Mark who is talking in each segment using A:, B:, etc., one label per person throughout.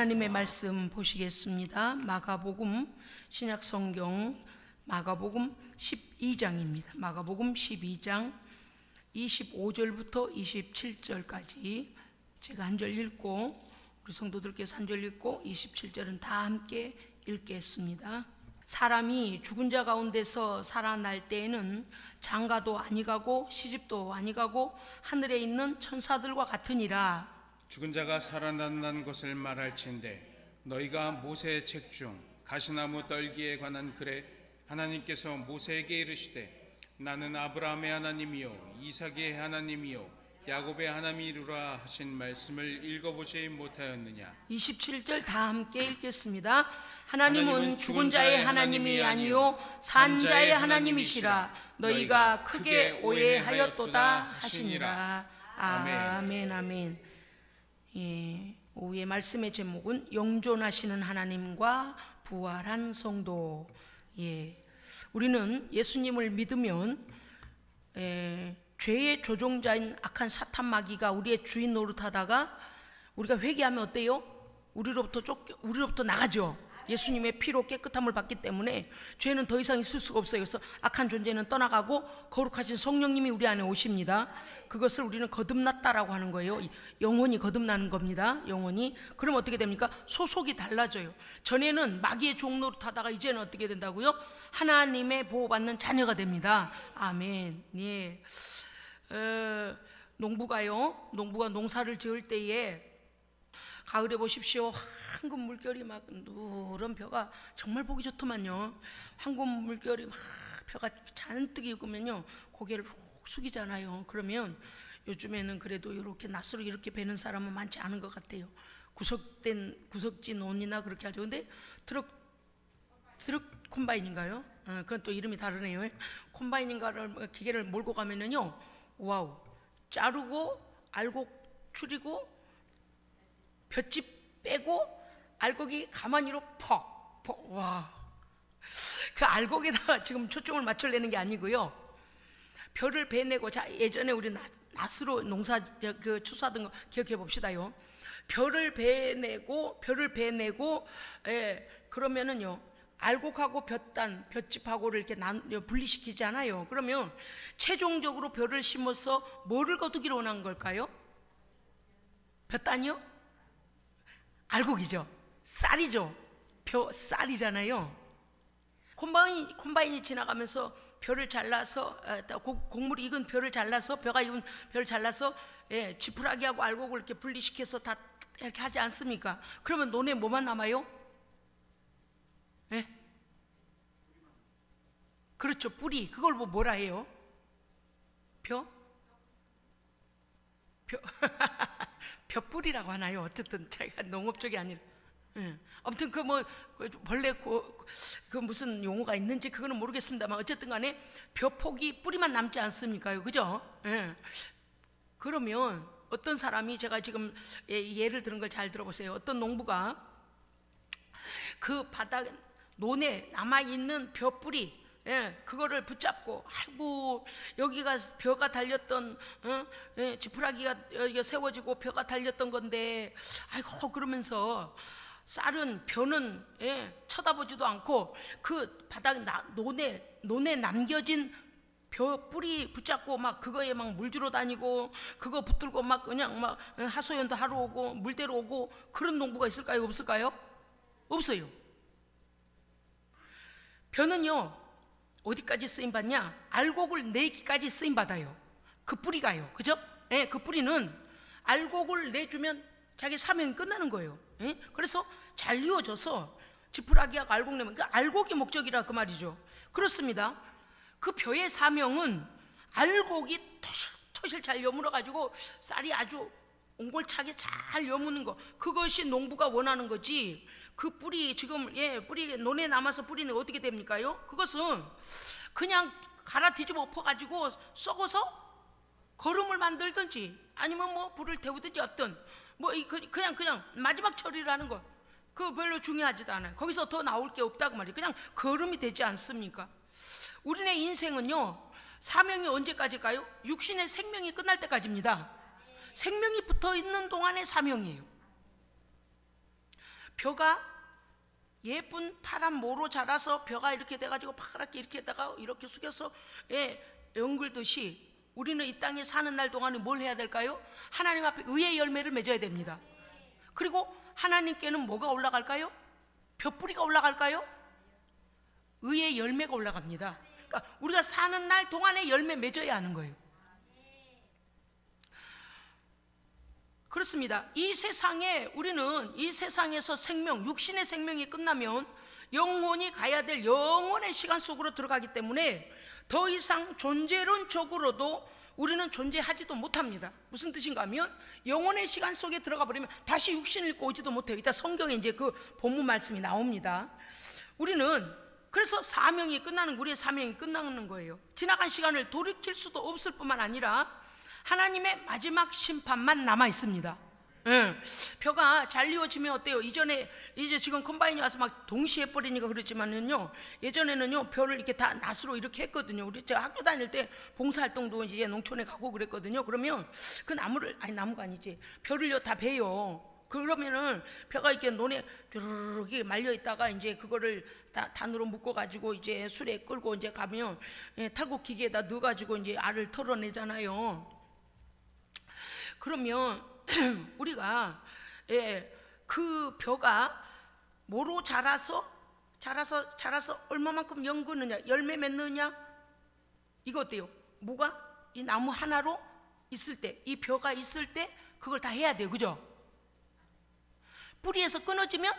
A: 하나님의 말씀 보시겠습니다. 마가복음 신약성경 마가복음 12장입니다. 마가복음 12장 25절부터 27절까지 제가 한 절 읽고 우리 성도들께서 한 절 읽고 27절은 다 함께 읽겠습니다. 사람이 죽은 자 가운데서 살아날 때에는 장가도 아니가고 시집도 아니가고 하늘에 있는 천사들과 같으니라.
B: 죽은 자가 살아난다는 것을 말할진대 너희가 모세의 책 중 가시나무 떨기에 관한 글에 하나님께서 모세에게 이르시되 나는 아브라함의 하나님이요 이삭의 하나님이요 야곱의 하나님이루라 하신 말씀을 읽어보지 못하였느냐. 27절
A: 다 함께 읽겠습니다. 하나님은 죽은 자의 하나님이 아니요 산 자의 하나님이시라. 너희가 크게 오해하였도다 하시니라. 아멘. 아멘. 예, 오후의 말씀의 제목은 영존하시는 하나님과 부활한 성도. 예, 우리는 예수님을 믿으면 죄의 조종자인 악한 사탄 마귀가 우리의 주인 노릇하다가 우리가 회개하면 어때요? 우리로부터 나가죠. 예수님의 피로 깨끗함을 받기 때문에 죄는 더 이상 있을 수가 없어요. 그래서 악한 존재는 떠나가고 거룩하신 성령님이 우리 안에 오십니다. 그것을 우리는 거듭났다라고 하는 거예요. 영혼이 거듭나는 겁니다. 영혼이. 그럼 어떻게 됩니까? 소속이 달라져요. 전에는 마귀의 종노릇하다가 이제는 어떻게 된다고요? 하나님의 보호받는 자녀가 됩니다. 아멘. 예. 농부가 농사를 지을 때에 가을에 보십시오. 황금 물결이 막 누런 벼가 정말 보기 좋더만요. 황금 물결이 막 벼가 잔뜩 익으면요 고개를 훅 숙이잖아요. 그러면 요즘에는 그래도 이렇게 낫으로 이렇게 베는 사람은 많지 않은 것 같아요. 구석지 논이나 그렇게 하죠. 근데 트럭 콤바인인가요? 그건 또 이름이 다르네요. 콤바인인가를 기계를 몰고 가면은요, 와우, 자르고 알곡 추리고 볏짚 빼고 알곡이 가만히로 퍽 와. 그 알곡에다가 지금 초점을 맞추려는 게 아니고요. 벼를 베내고, 자, 예전에 우리 낫으로 농사 그 추수하던 거 기억해 봅시다요. 벼를 베내고 그러면은요 알곡하고 볏짚하고를 이렇게 분리시키잖아요. 그러면 최종적으로 벼를 심어서 뭐를 거두기로 원한 걸까요? 벼단이요? 알곡이죠. 쌀이죠. 쌀이잖아요. 콤바인이 지나가면서 벼를 잘라서 곡물이 익은 벼를 잘라서 벼가 익은 벼를 잘라서 지푸라기하고 알곡을 이렇게 분리시켜서 다 이렇게 하지 않습니까? 그러면 논에 뭐만 남아요? 예? 그렇죠. 뿌리. 그걸 뭐라 해요? 벼뿌리라고 하나요? 어쨌든 자기가 농업 쪽이 아니라. 아무튼 벌레 그 무슨 용어가 있는지 그거는 모르겠습니다만 어쨌든 간에 벼폭이 뿌리만 남지 않습니까? 그죠? 그러면 어떤 사람이, 제가 지금 예를 들은 걸 잘 들어보세요. 어떤 농부가 그 바닥 논에 남아있는 벼뿌리, 그거를 붙잡고, 아이고 여기가 벼가 달렸던 지푸라기가 여기가 세워지고 벼가 달렸던 건데, 아이고 그러면서 벼는 쳐다보지도 않고 그 바닥 논에 남겨진 벼 뿌리 붙잡고 막 그거에 막 물 주러 다니고 그거 붙들고 막 그냥 막 하소연도 하러 오고 물대로 오고, 그런 농부가 있을까요? 없을까요? 없어요. 벼는요 어디까지 쓰임받냐? 알곡을 내기까지 쓰임받아요. 그 뿌리가요. 그죠? 그 뿌리는 알곡을 내주면 자기 사명이 끝나는 거예요. 그래서 잘 이어져서 지푸라기하고 알곡 내면 그 알곡이 목적이라 그 말이죠. 그렇습니다. 그 벼의 사명은 알곡이 토실토실 잘 여물어 가지고 쌀이 아주 옹골차게 잘 여무는 거, 그것이 농부가 원하는 거지. 그 뿌리 지금 뿌리 논에 남아서 뿌리는 어떻게 됩니까요? 그것은 그냥 갈아 뒤집어 엎어가지고 썩어서 거름을 만들든지 아니면 뭐 불을 태우든지 어떤 그냥 마지막 처리라는 거, 그거 별로 중요하지도 않아요. 거기서 더 나올 게 없다고 말이에요. 그냥 거름이 되지 않습니까? 우리네 인생은요 사명이 언제까지일까요? 육신의 생명이 끝날 때까지입니다. 생명이 붙어 있는 동안의 사명이에요. 벼가 예쁜 파란 모로 자라서 벼가 이렇게 돼가지고 파랗게 이렇게 했다가 이렇게 숙여서 연글듯이 우리는 이 땅에 사는 날 동안에 뭘 해야 될까요? 하나님 앞에 의의 열매를 맺어야 됩니다. 그리고 하나님께는 뭐가 올라갈까요? 벼뿌리가 올라갈까요? 의의 열매가 올라갑니다. 그러니까 우리가 사는 날 동안에 열매 맺어야 하는 거예요. 그렇습니다. 이 세상에 우리는 이 세상에서 생명, 육신의 생명이 끝나면 영혼이 가야 될 영원의 시간 속으로 들어가기 때문에 더 이상 존재론적으로도 우리는 존재하지도 못합니다. 무슨 뜻인가 하면 영혼의 시간 속에 들어가 버리면 다시 육신을 입고 오지도 못해요. 이따 성경에 이제 그 본문 말씀이 나옵니다. 우리는 그래서 사명이 끝나는, 우리의 사명이 끝나는 거예요. 지나간 시간을 돌이킬 수도 없을 뿐만 아니라 하나님의 마지막 심판만 남아 있습니다. 벼가 잘 이어지면 어때요? 이제 지금 컴바인이 와서 막 동시에 뿌리니까 그렇지만은요, 예전에는요 벼를 이렇게 다 낫으로 이렇게 했거든요. 제가 학교 다닐 때 봉사활동도 이제 농촌에 가고 그랬거든요. 그러면 그 나무가 아니지, 벼를요 다 베요. 그러면은 벼가 이렇게 논에 쭈르르 말려 있다가 이제 그거를 다 단으로 묶어 가지고 이제 술에 끌고 이제 가면 탈곡 기계에다 넣어 가지고 이제 알을 털어내잖아요. 그러면 우리가 그 벼가 뭐로 자라서 얼마만큼 연그느냐, 열매 맺느냐, 이거 어때요? 뭐가 이 나무 하나로 있을 때, 이 벼가 있을 때 그걸 다 해야 돼요. 그죠? 뿌리에서 끊어지면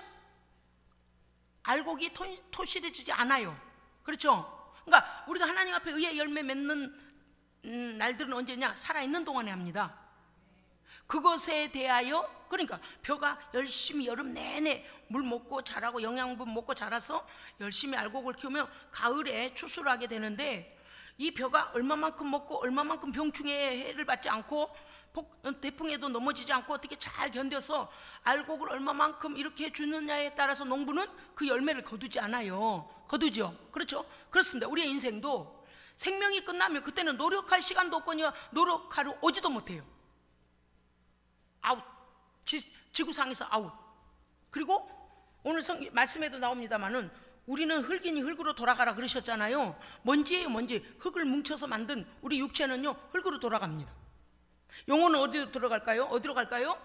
A: 알곡이 토실해지지 않아요. 그렇죠? 그러니까 우리가 하나님 앞에 의의 열매 맺는 날들은 언제냐? 살아있는 동안에 합니다. 그것에 대하여, 그러니까 벼가 열심히 여름 내내 물 먹고 자라고 영양분 먹고 자라서 열심히 알곡을 키우면 가을에 추수를 하게 되는데, 이 벼가 얼마만큼 먹고 얼마만큼 병충해에 해를 받지 않고 대풍에도 넘어지지 않고 어떻게 잘 견뎌서 알곡을 얼마만큼 이렇게 주느냐에 따라서 농부는 그 열매를 거두지 않아요. 거두죠. 그렇죠? 그렇습니다. 우리의 인생도 생명이 끝나면 그때는 노력할 시간도 없거니와 노력하러 오지도 못해요. 아웃, 지구상에서 아웃. 그리고 오늘 말씀에도 나옵니다만은 우리는 흙이니 흙으로 돌아가라 그러셨잖아요. 먼지예요, 먼지. 흙을 뭉쳐서 만든 우리 육체는요 흙으로 돌아갑니다. 영혼은 어디로 들어갈까요? 어디로 갈까요?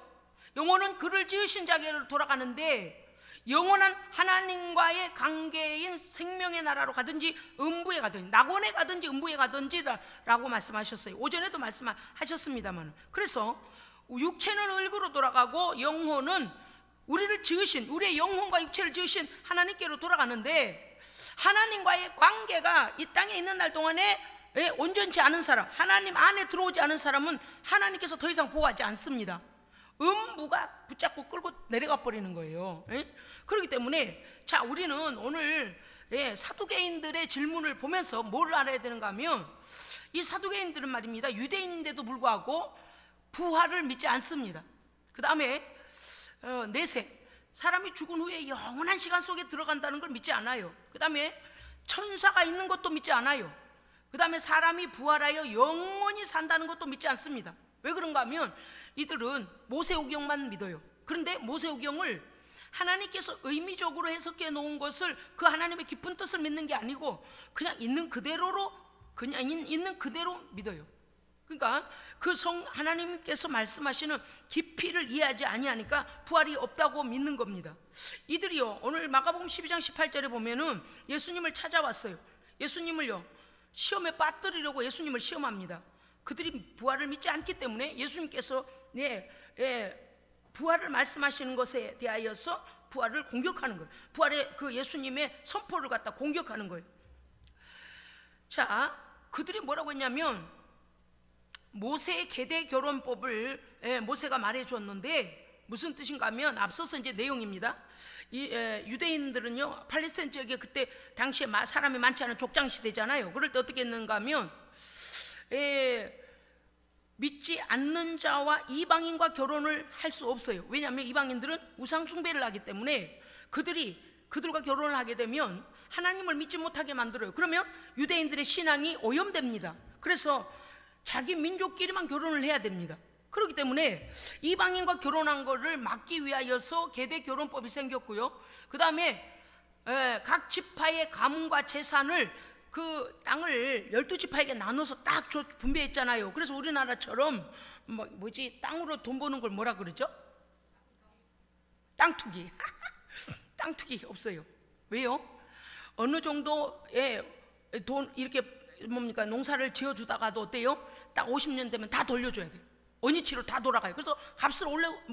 A: 영혼은 그를 지으신 자기로 돌아가는데, 영원한 하나님과의 관계인 생명의 나라로 가든지 음부에 가든지 낙원에 가든지 음부에 가든지 라고 말씀하셨어요. 오전에도 말씀하셨습니다만, 그래서 육체는 흙으로 돌아가고 영혼은 우리를 지으신, 우리의 영혼과 육체를 지으신 하나님께로 돌아가는데, 하나님과의 관계가 이 땅에 있는 날 동안에 온전치 않은 사람, 하나님 안에 들어오지 않은 사람은 하나님께서 더 이상 보호하지 않습니다. 음부가 붙잡고 끌고 내려가 버리는 거예요. 그렇기 때문에 자, 우리는 오늘 사두개인들의 질문을 보면서 뭘 알아야 되는가 하면, 이 사두개인들은 말입니다, 유대인인데도 불구하고 부활을 믿지 않습니다. 그 다음에 내세, 사람이 죽은 후에 영원한 시간 속에 들어간다는 걸 믿지 않아요. 그 다음에 천사가 있는 것도 믿지 않아요. 그 다음에 사람이 부활하여 영원히 산다는 것도 믿지 않습니다. 왜 그런가 하면 이들은 모세오경만 믿어요. 그런데 모세오경을 하나님께서 의미적으로 해석해 놓은 것을, 그 하나님의 깊은 뜻을 믿는 게 아니고 그냥 있는 그대로 믿어요. 그러니까 그 하나님께서 말씀하시는 깊이를 이해하지 아니하니까 부활이 없다고 믿는 겁니다. 이들이요, 오늘 마가복음 12장 18절에 보면은 예수님을 찾아왔어요. 예수님을요 시험에 빠뜨리려고 예수님을 시험합니다. 그들이 부활을 믿지 않기 때문에 예수님께서 부활을 말씀하시는 것에 대하여서 부활을 공격하는 거예요. 부활의 그 예수님의 선포를 갖다 공격하는 거예요. 자, 그들이 뭐라고 했냐면, 모세의 계대 결혼법을 모세가 말해 주었는데 무슨 뜻인가 하면, 앞서서 이제 내용입니다. 유대인들은요 팔레스타인 지역에 그때 당시에 사람이 많지 않은 족장 시대잖아요. 그럴 때 어떻게 했는가 하면, 믿지 않는 자와 이방인과 결혼을 할 수 없어요. 왜냐하면 이방인들은 우상 숭배를 하기 때문에 그들과 결혼을 하게 되면 하나님을 믿지 못하게 만들어요. 그러면 유대인들의 신앙이 오염됩니다. 그래서 자기 민족끼리만 결혼을 해야 됩니다. 그렇기 때문에 이방인과 결혼한 거를 막기 위하여서 계대 결혼법이 생겼고요. 그 다음에 각 지파의 가문과 재산을 그 땅을 12지파에게 나눠서 딱 분배했잖아요. 그래서 우리나라처럼 땅으로 돈 버는 걸 뭐라 그러죠? 땅투기. 땅투기 없어요. 왜요? 어느 정도의 돈 이렇게 농사를 지어주다가도 어때요? 딱 50년 되면 다 돌려줘야 돼요. 원위치로 다 돌아가요. 그래서 값을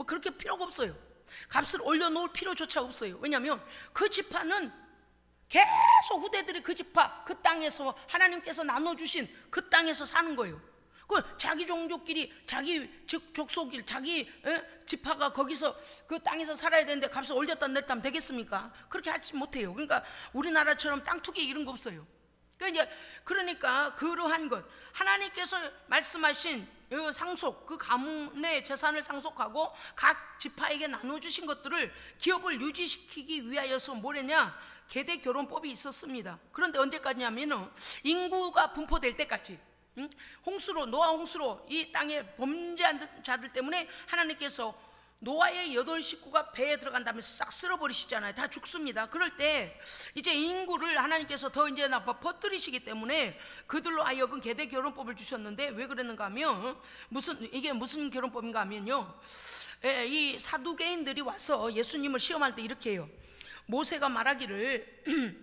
A: 그렇게 필요가 없어요. 값을 올려놓을 필요조차 없어요. 왜냐하면 그 지파는 계속 후대들이 그 지파, 그 땅에서 하나님께서 나눠주신 그 땅에서 사는 거예요. 그 자기 종족끼리, 자기 족속끼리, 자기 지파가 거기서 그 땅에서 살아야 되는데 값을 올렸다 냈다 하면 되겠습니까? 그렇게 하지 못해요. 그러니까 우리나라처럼 땅 투기 이런 거 없어요. 그러니까 그러한 것, 하나님께서 말씀하신 상속, 그 가문의 재산을 상속하고 각 지파에게 나눠주신 것들을 기업을 유지시키기 위하여서 뭐랬냐? 계대 결혼법이 있었습니다. 그런데 언제까지냐면은 인구가 분포될 때까지, 노아 홍수로 이 땅에 범죄한 자들 때문에 하나님께서 노아의 8식구가 배에 들어간 다음에 싹 쓸어버리시잖아요. 다 죽습니다. 그럴 때 이제 인구를 하나님께서 더 이제 퍼뜨리시기 때문에 그들로 하여금 계대 결혼법을 주셨는데, 왜 그랬는가 하면 이게 무슨 결혼법인가 하면요, 이 사두개인들이 와서 예수님을 시험할 때 이렇게 해요. 모세가 말하기를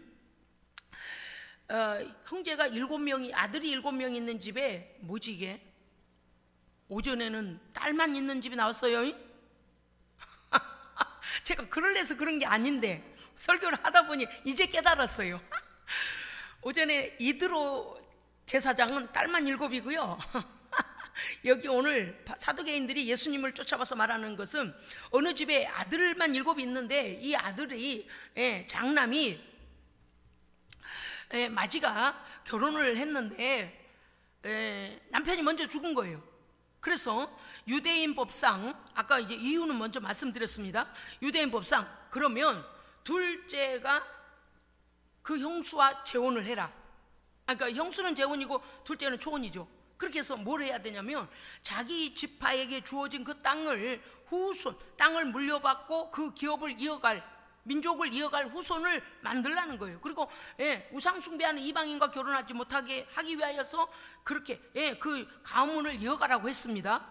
A: 형제가 7명이, 아들이 7명 있는 집에, 뭐지 이게? 오전에는 딸만 있는 집이 나왔어요. 제가 그럴래서 그런 게 아닌데 설교를 하다 보니 이제 깨달았어요. 오전에 이드로 제사장은 딸만 7이고요. 여기 오늘 사두개인들이 예수님을 쫓아와서 말하는 것은 어느 집에 아들만 7이 있는데 이 아들이, 장남이, 마지가 결혼을 했는데 남편이 먼저 죽은 거예요. 그래서 유대인 법상, 아까 이제 이유는 먼저 말씀드렸습니다. 유대인 법상 그러면 둘째가 그 형수와 재혼을 해라. 그러니까 형수는 재혼이고 둘째는 초혼이죠. 그렇게 해서 뭘 해야 되냐면 자기 지파에게 주어진 그 땅을 땅을 물려받고 그 기업을 이어갈, 민족을 이어갈 후손을 만들라는 거예요. 그리고 우상 숭배하는 이방인과 결혼하지 못하게 하기 위하여서 그렇게 그 가문을 이어가라고 했습니다.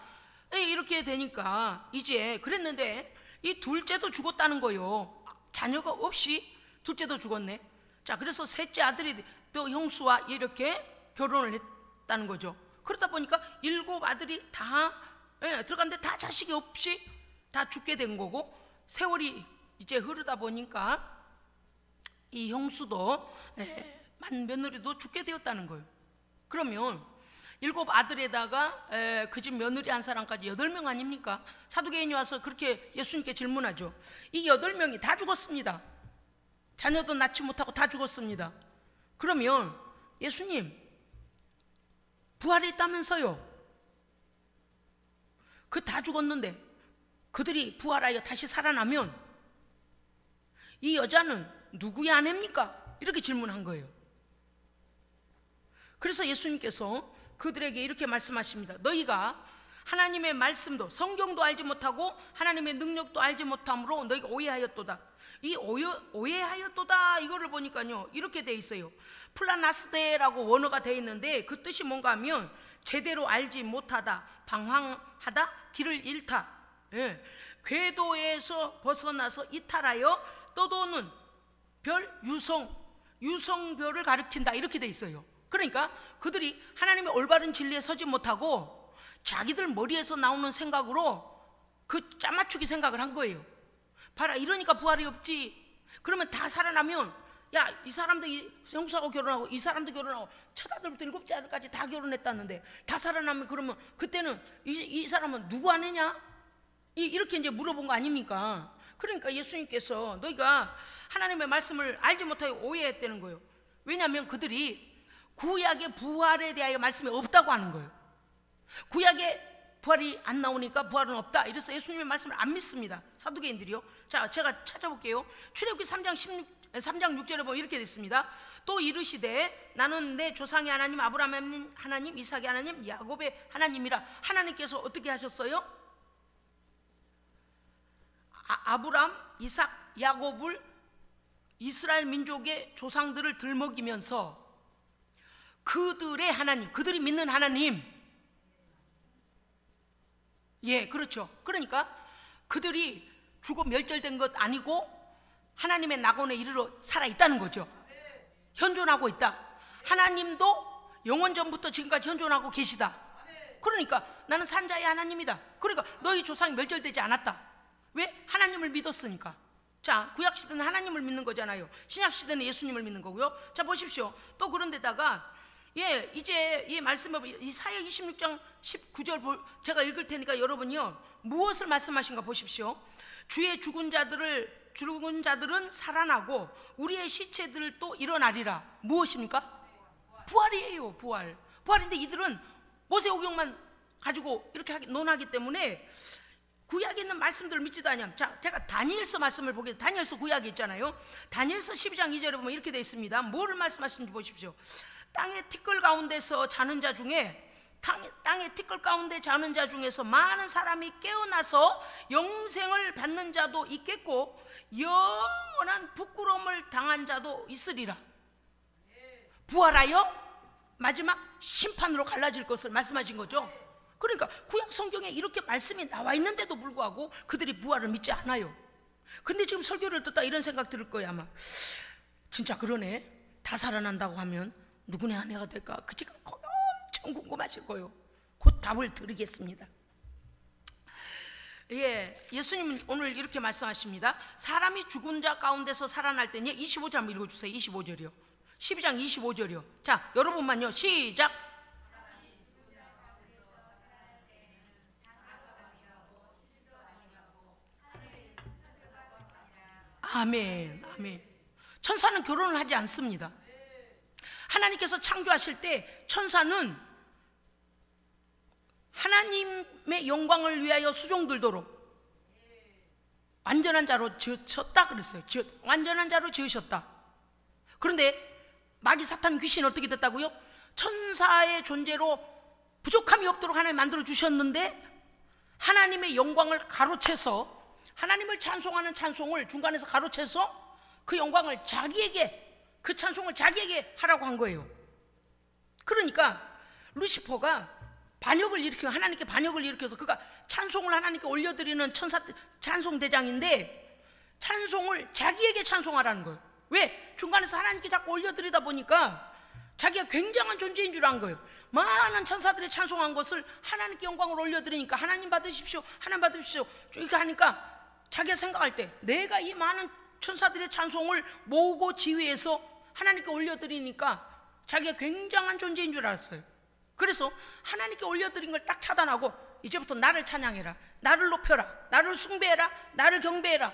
A: 이렇게 되니까 이제 그랬는데 이 둘째도 죽었다는 거예요. 자녀가 없이 둘째도 죽었네. 자, 그래서 셋째 아들이 또 형수와 이렇게 결혼을 했다는 거죠. 그러다 보니까 7 아들이 다 들어갔는데 다 자식이 없이 다 죽게 된 거고, 세월이 이제 흐르다 보니까 이 형수도 맏며느리도 죽게 되었다는 거예요. 그러면 7 아들에다가 그 집 며느리 한 사람까지 8명 아닙니까? 사두개인이 와서 그렇게 예수님께 질문하죠. 이 8명이 다 죽었습니다. 자녀도 낳지 못하고 다 죽었습니다. 그러면 예수님 부활이 있다면서요? 그 다 죽었는데 그들이 부활하여 다시 살아나면 이 여자는 누구의 아내입니까? 이렇게 질문한 거예요. 그래서 예수님께서 그들에게 이렇게 말씀하십니다. 너희가 하나님의 말씀도 성경도 알지 못하고 하나님의 능력도 알지 못함으로 너희가 오해하였도다. 이 오해하였도다 이거를 보니까요 이렇게 돼 있어요. 플라나스데라고 원어가 돼 있는데 그 뜻이 뭔가 하면 제대로 알지 못하다, 방황하다, 길을 잃다, 궤도에서 벗어나서 이탈하여 떠도는 별, 유성별을 가리킨다 이렇게 돼 있어요. 그러니까 그들이 하나님의 올바른 진리에 서지 못하고 자기들 머리에서 나오는 생각으로 그 짜맞추기 생각을 한 거예요. 봐라, 이러니까 부활이 없지. 그러면 다 살아나면 야, 이 사람도 형수하고 결혼하고 이 사람도 결혼하고 첫 아들부터 7째 아들까지 다 결혼했다는데 다 살아나면 그러면 그때는 이 사람은 누구 아내냐? 이렇게 이제 물어본 거 아닙니까? 그러니까 예수님께서 너희가 하나님의 말씀을 알지 못하여 오해했다는 거예요. 왜냐하면 그들이 구약의 부활에 대하여 말씀이 없다고 하는 거예요. 구약에 부활이 안 나오니까 부활은 없다. 이래서 예수님의 말씀을 안 믿습니다. 사두개인들이요. 자, 제가 찾아볼게요. 출애굽기 3장 6절에 보면 이렇게 됐습니다. 또 이르시되 나는 내 조상의 하나님 아브라함의 하나님 이삭의 하나님 야곱의 하나님이라. 하나님께서 어떻게 하셨어요? 아브라함 이삭 야곱을 이스라엘 민족의 조상들을 들먹이면서 그들의 하나님, 그들이 믿는 하나님, 예, 그렇죠. 그러니까 그들이 죽어 멸절된 것 아니고 하나님의 낙원에 이르러 살아있다는 거죠. 현존하고 있다. 하나님도 영원전부터 지금까지 현존하고 계시다. 그러니까 나는 산자의 하나님이다. 그러니까 너희 조상이 멸절되지 않았다. 왜? 하나님을 믿었으니까. 자, 구약시대는 하나님을 믿는 거잖아요. 신약시대는 예수님을 믿는 거고요. 자, 보십시오. 또 그런데다가 예, 이제 이 말씀을 이사야 26장 19절 제가 읽을 테니까 여러분이요 무엇을 말씀하신가 보십시오. 주의 죽은 자들은 살아나고 우리의 시체들도 일어나리라. 무엇입니까? 부활이에요. 부활인데 이들은 모세오경만 가지고 이렇게 논하기 때문에 구약에 있는 말씀들을 믿지도 않냐. 자, 제가 다니엘서 말씀을 보게. 다니엘서 구약이 있잖아요. 다니엘서 12장 2절에 보면 이렇게 되어 있습니다. 뭐를 말씀하시는지 보십시오. 땅의 티끌 가운데서 자는 자 중에 땅의 티끌 가운데 자는 자 중에서 많은 사람이 깨어나서 영생을 받는 자도 있겠고 영원한 부끄러움을 당한 자도 있으리라. 부활하여 마지막 심판으로 갈라질 것을 말씀하신 거죠. 그러니까 구약 성경에 이렇게 말씀이 나와 있는데도 불구하고 그들이 부활을 믿지 않아요. 근데 지금 설교를 듣다 이런 생각 들을 거야. 아마 진짜 그러네. 다 살아난다고 하면 누구네 아내가 될까? 그 지금 엄청 궁금하실 거예요. 곧 답을 드리겠습니다. 예, 예수님은 오늘 이렇게 말씀하십니다. 사람이 죽은 자 가운데서 살아날 때니 25절 한번 읽어주세요. 25절이요. 12장 25절이요. 자, 여러분만요. 시작. 아멘, 아멘. 천사는 결혼을 하지 않습니다. 하나님께서 창조하실 때 천사는 하나님의 영광을 위하여 수종들도록 완전한 자로 지으셨다 그랬어요. 완전한 자로 지으셨다. 그런데 마귀 사탄 귀신 어떻게 됐다고요? 천사의 존재로 부족함이 없도록 하나님 만들어 주셨는데 하나님의 영광을 가로채서 하나님을 찬송하는 찬송을 중간에서 가로채서 그 영광을 자기에게, 그 찬송을 자기에게 하라고 한 거예요. 그러니까 루시퍼가 반역을 일으켜, 하나님께 반역을 일으켜서 그가 찬송을 하나님께 올려드리는 천사 찬송 대장인데 찬송을 자기에게 찬송하라는 거예요. 왜? 중간에서 하나님께 자꾸 올려드리다 보니까 자기가 굉장한 존재인 줄 안 거예요. 많은 천사들이 찬송한 것을 하나님께 영광을 올려드리니까 하나님 받으십시오, 하나님 받으십시오 이렇게 하니까 자기가 생각할 때 내가 이 많은 천사들의 찬송을 모으고 지휘해서 하나님께 올려드리니까 자기가 굉장한 존재인 줄 알았어요. 그래서 하나님께 올려드린 걸 딱 차단하고 이제부터 나를 찬양해라, 나를 높여라, 나를 숭배해라, 나를 경배해라,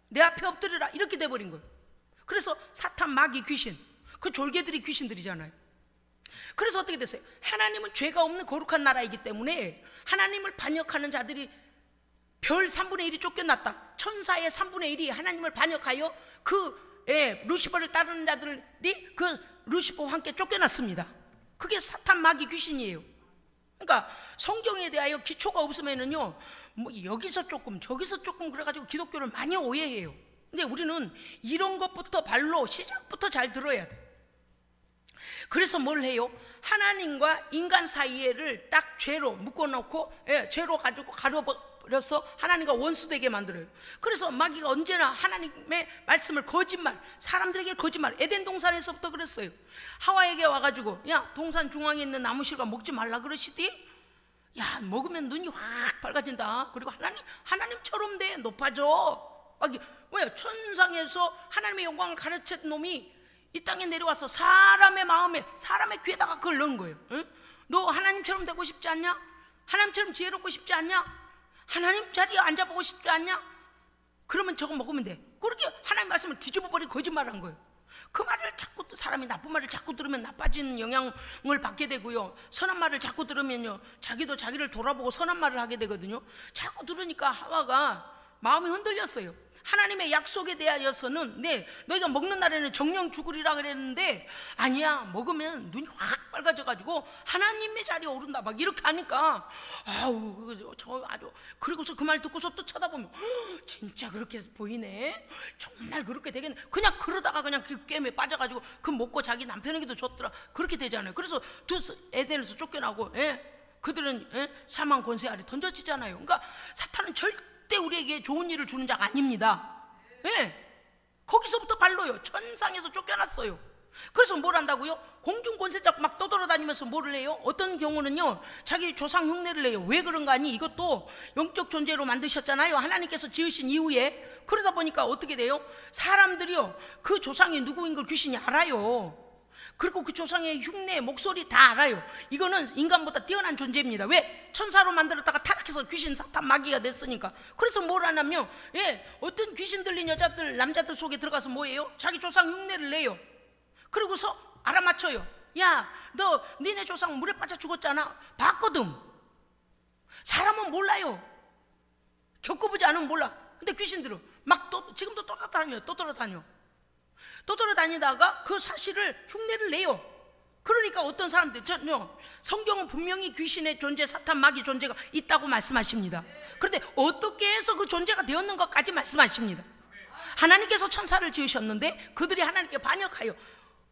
A: 내 앞에 엎드려라 이렇게 돼버린 거예요. 그래서 사탄, 마귀, 귀신, 그 졸개들이 귀신들이잖아요. 그래서 어떻게 됐어요? 하나님은 죄가 없는 거룩한 나라이기 때문에 하나님을 반역하는 자들이 별 3분의 1이 쫓겨났다. 천사의 3분의 1이 하나님을 반역하여 루시퍼를 따르는 자들이 그 루시퍼와 함께 쫓겨났습니다. 그게 사탄, 마귀, 귀신이에요. 그러니까 성경에 대하여 기초가 없으면은요, 뭐 여기서 조금 저기서 조금 그래가지고 기독교를 많이 오해해요. 근데 우리는 이런 것부터 발로 시작부터 잘 들어야 돼. 그래서 뭘 해요? 하나님과 인간 사이에를 딱 죄로 묶어놓고, 죄로 가지고 가려버려서 하나님과 원수되게 만들어요. 그래서 마귀가 언제나 하나님의 말씀을 거짓말, 사람들에게 거짓말, 에덴 동산에서부터 그랬어요. 하와에게 와가지고 야, 동산 중앙에 있는 나무실과 먹지 말라 그러시디? 야, 먹으면 눈이 확 밝아진다. 그리고 하나님처럼 돼, 높아져. 왜? 천상에서 하나님의 영광을 가르친 놈이 이 땅에 내려와서 사람의 마음에, 사람의 귀에다가 그걸 넣은 거예요. 응? 너 하나님처럼 되고 싶지 않냐? 하나님처럼 지혜롭고 싶지 않냐? 하나님 자리에 앉아보고 싶지 않냐? 그러면 저거 먹으면 돼. 그렇게 하나님 말씀을 뒤집어버리고 거짓말한 거예요. 그 말을 자꾸, 사람이 나쁜 말을 자꾸 들으면 나빠진 영향을 받게 되고요, 선한 말을 자꾸 들으면요 자기도 자기를 돌아보고 선한 말을 하게 되거든요. 자꾸 들으니까 하와가 마음이 흔들렸어요. 하나님의 약속에 대하여서는 너희가 먹는 날에는 정령 죽으리라 그랬는데 아니야, 먹으면 눈이 확 빨개져가지고 하나님의 자리에 오른다 막 이렇게 하니까 아우 저 아주, 그리고서 그 말 듣고서 또 쳐다보면 진짜 그렇게 보이네, 정말 그렇게 되겠네. 그냥 그러다가 그냥 그 게임에 빠져가지고 그 먹고 자기 남편에게도 줬더라, 그렇게 되잖아요. 그래서 에덴에서 쫓겨나고 그들은 사망 권세 아래 던져지잖아요. 그러니까 사탄은 절대 우리에게 좋은 일을 주는 자가 아닙니다. 거기서부터 발로요, 천상에서 쫓겨났어요. 그래서 뭘 한다고요? 공중 권세 잡고 막 떠돌아다니면서 뭐를 해요? 어떤 경우는요 자기 조상 흉내를 내요. 왜 그런가 하니 이것도 영적 존재로 만드셨잖아요, 하나님께서 지으신 이후에. 그러다 보니까 어떻게 돼요? 사람들이요 그 조상이 누구인 걸 귀신이 알아요. 그리고 그 조상의 흉내, 목소리 다 알아요. 이거는 인간보다 뛰어난 존재입니다. 왜? 천사로 만들었다가 타락해서 귀신, 사탄, 마귀가 됐으니까. 그래서 뭘 하냐면 어떤 귀신 들린 여자들, 남자들 속에 들어가서 뭐예요? 자기 조상 흉내를 내요. 그리고서 알아맞혀요. 야, 너 니네 조상 물에 빠져 죽었잖아. 봤거든. 사람은 몰라요. 겪어보지 않으면 몰라. 근데 귀신들은 막 지금도 떠돌아다니다가 그 사실을 흉내를 내요. 그러니까 어떤 사람들, 성경은 분명히 귀신의 존재, 사탄, 마귀 존재가 있다고 말씀하십니다. 그런데 어떻게 해서 그 존재가 되었는가까지 말씀하십니다. 하나님께서 천사를 지으셨는데 그들이 하나님께 반역하여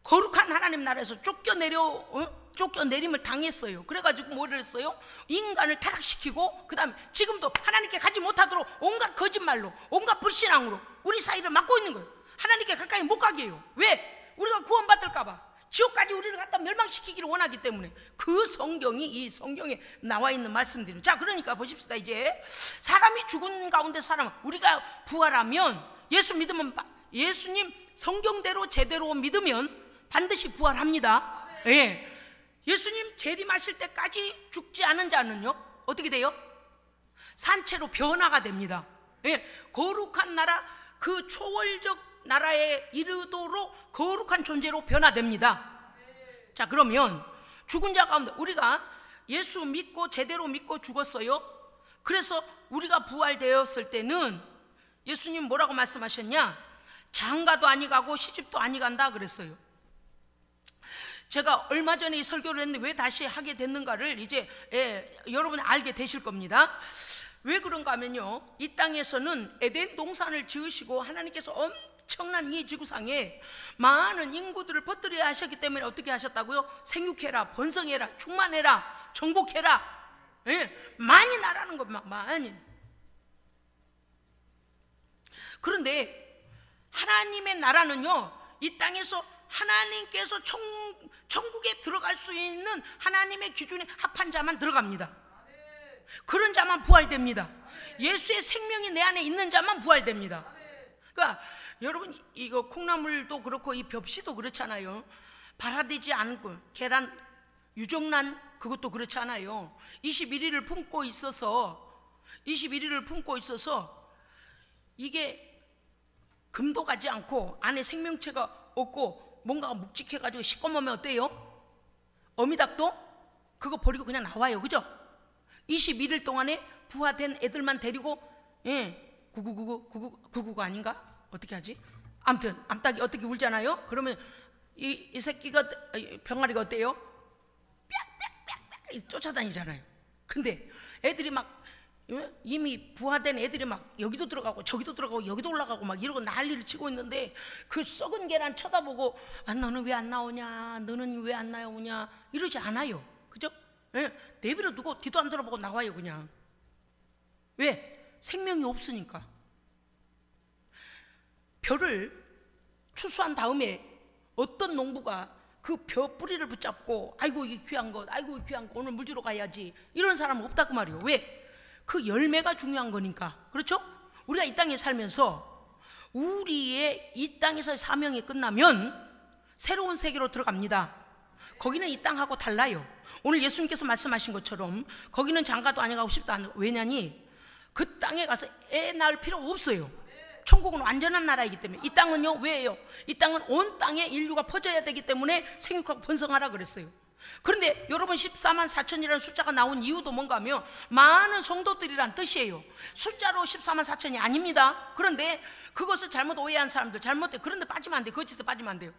A: 거룩한 하나님 나라에서 쫓겨내림을 당했어요. 그래가지고 뭐를 했어요? 인간을 타락시키고 그 다음에 지금도 하나님께 가지 못하도록 온갖 거짓말로, 온갖 불신앙으로 우리 사이를 막고 있는 거예요. 하나님께 가까이 못 가게 해요. 왜? 우리가 구원받을까봐, 지옥까지 우리를 갖다 멸망시키기를 원하기 때문에. 그 성경이, 이 성경에 나와 있는 말씀들은. 자, 그러니까 보십시다. 이제 사람이 죽은 가운데 우리가 부활하면, 예수님 성경대로 제대로 믿으면 반드시 부활합니다. 예수님 재림하실 때까지 죽지 않은 자는요 어떻게 돼요? 산채로 변화가 됩니다. 거룩한 나라, 그 초월적 나라에 이르도록 거룩한 존재로 변화됩니다. 자, 그러면 죽은 자 가운데 우리가 예수 믿고 제대로 믿고 죽었어요. 그래서 우리가 부활되었을 때는 예수님 뭐라고 말씀하셨냐? 장가도 아니 가고 시집도 아니 간다 그랬어요. 제가 얼마 전에 이 설교를 했는데 왜 다시 하게 됐는가를 이제 여러분이 알게 되실 겁니다. 왜 그런가 하면요, 이 땅에서는 에덴 동산을 지으시고 하나님께서 엄청난 이 지구상에 많은 인구들을 퍼뜨려야 하셨기 때문에 어떻게 하셨다고요? 생육해라, 번성해라, 충만해라, 정복해라. 많이 나라는 것, 많이. 그런데 하나님의 나라는요, 이 땅에서 하나님께서 천국에 들어갈 수 있는 하나님의 기준에 합한 자만 들어갑니다. 그런 자만 부활됩니다. 예수의 생명이 내 안에 있는 자만 부활됩니다. 그러니까 여러분, 이거 콩나물도 그렇고 이 벽시도 그렇잖아요. 발화되지 않고 계란, 유정란 그것도 그렇잖아요. 21일을 품고 있어서 이게 금도 가지 않고 안에 생명체가 없고 뭔가가 묵직해가지고 시꺼매면 어때요? 어미닭도 그거 버리고 그냥 나와요. 그죠? 21일 동안에 부화된 애들만 데리고, 구구구가 아닌가? 어떻게 하지? 아무튼 암탉이 어떻게 울잖아요. 그러면 이 새끼가, 병아리가 어때요? 빽빽빽빽 쫓아다니잖아요. 근데 애들이 막 이미 부화된 애들이 막 여기도 들어가고 저기도 들어가고 여기도 올라가고 막 이러고 난리를 치고 있는데 그 썩은 계란 쳐다보고 너는 왜 안 나오냐, 너는 왜 안 나오냐 이러지 않아요. 그죠? 내버려 두고 뒤도 안 돌아보고 나와요. 그냥. 왜? 생명이 없으니까. 벼를 추수한 다음에 어떤 농부가 그 벼 뿌리를 붙잡고 아이고 이게 귀한 것, 아이고 귀한 거, 오늘 물 주러 가야지 이런 사람은 없다고 말이에요. 왜? 그 열매가 중요한 거니까. 그렇죠? 우리가 이 땅에 살면서 우리의 이 땅에서의 사명이 끝나면 새로운 세계로 들어갑니다. 거기는 이 땅하고 달라요. 오늘 예수님께서 말씀하신 것처럼 거기는 장가도 아니 가고 싶다. 왜냐니 그 땅에 가서 애 낳을 필요 없어요. 천국은 완전한 나라이기 때문에. 이 땅은요, 왜요? 이 땅은 온 땅에 인류가 퍼져야 되기 때문에 생육하고 번성하라 그랬어요. 그런데 여러분 14만 4천이라는 숫자가 나온 이유도 뭔가 하면 많은 성도들이란 뜻이에요. 숫자로 14만 4천이 아닙니다. 그런데 그것을 잘못 오해한 사람들, 잘못돼. 그런데 빠지면 안 돼요. 거짓에 빠지면 안 돼요.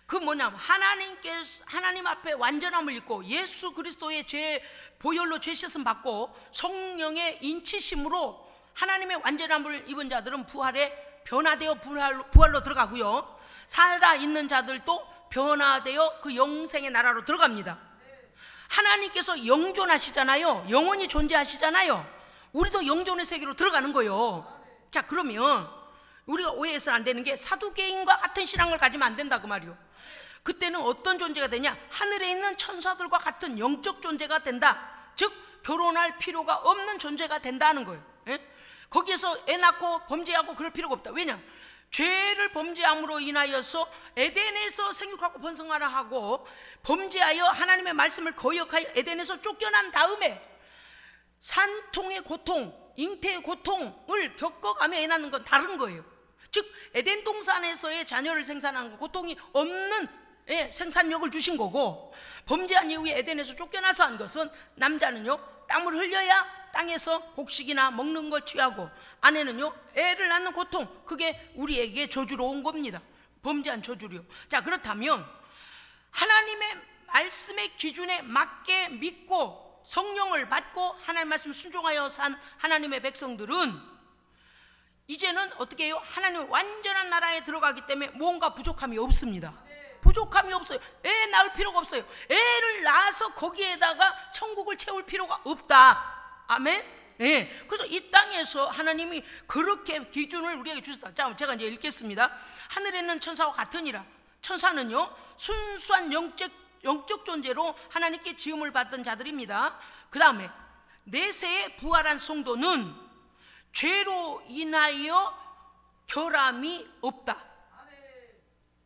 A: 그 뭐냐면 하나님 앞에 완전함을 입고 예수 그리스도의 죄 보혈로 죄 씻음 받고 성령의 인치심으로 하나님의 완전함을 입은 자들은 부활에 변화되어 부활로 들어가고요, 살아있는 자들도 변화되어 그 영생의 나라로 들어갑니다. 하나님께서 영존하시잖아요. 영원히 존재하시잖아요. 우리도 영존의 세계로 들어가는 거예요. 자, 그러면 우리가 오해해서는 안 되는 게 사두개인과 같은 신앙을 가지면 안 된다 그 말이요. 그때는 어떤 존재가 되냐? 하늘에 있는 천사들과 같은 영적 존재가 된다. 즉 결혼할 필요가 없는 존재가 된다는 거예요. 예? 거기에서 애 낳고 범죄하고 그럴 필요가 없다. 왜냐? 죄를 범죄함으로 인하여서 에덴에서 생육하고 번성하라 하고 범죄하여 하나님의 말씀을 거역하여 에덴에서 쫓겨난 다음에 산통의 고통, 잉태의 고통을 겪어가며 애 낳는 건 다른 거예요. 즉 에덴 동산에서의 자녀를 생산하는 건 고통이 없는 생산력을 주신 거고, 범죄한 이후에 에덴에서 쫓겨나서 한 것은 남자는요 땀을 흘려야 땅에서 곡식이나 먹는 걸 취하고, 아내는요 애를 낳는 고통, 그게 우리에게 저주로 온 겁니다. 범죄한 저주요. 자, 그렇다면 하나님의 말씀의 기준에 맞게 믿고 성령을 받고 하나님의 말씀을 순종하여 산 하나님의 백성들은 이제는 어떻게 해요? 하나님의 완전한 나라에 들어가기 때문에 뭔가 부족함이 없습니다. 부족함이 없어요. 애 낳을 필요가 없어요. 애를 낳아서 거기에다가 천국을 채울 필요가 없다. 아멘? 예. 그래서 이 땅에서 하나님이 그렇게 기준을 우리에게 주셨다. 자, 제가 이제 읽겠습니다. 하늘에 있는 천사와 같으니라. 천사는요 순수한 영적 존재로 하나님께 지음을 받던 자들입니다. 그 다음에 내세에 부활한 성도는 죄로 인하여 결함이 없다.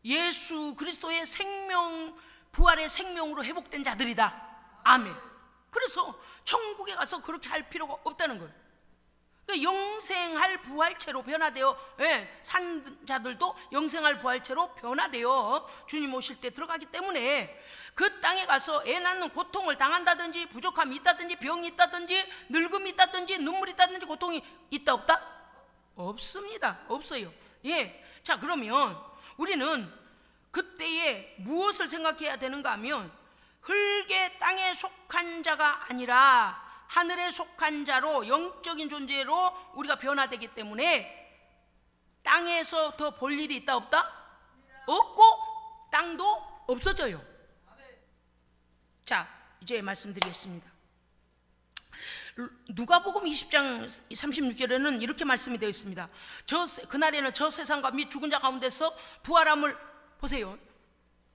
A: 예수 그리스도의 생명, 부활의 생명으로 회복된 자들이다. 아멘. 그래서 천국에 가서 그렇게 할 필요가 없다는 거예요. 영생할 부활체로 변화되어, 산 자들도 영생할 부활체로 변화되어 주님 오실 때 들어가기 때문에 그 땅에 가서 애 낳는 고통을 당한다든지 부족함이 있다든지 병이 있다든지 늙음이 있다든지 눈물이 있다든지 고통이 있다 없다? 없습니다. 없어요. 예. 자, 그러면 우리는 그때에 무엇을 생각해야 되는가 하면 흙의 땅에 속한 자가 아니라 하늘에 속한 자로, 영적인 존재로 우리가 변화되기 때문에 땅에서 더 볼 일이 있다 없다? 없고 땅도 없어져요. 자, 이제 말씀드리겠습니다. 누가복음 20장 36절에는 이렇게 말씀이 되어 있습니다. 그날에는 저 세상과 및 죽은 자 가운데서 부활함을, 보세요,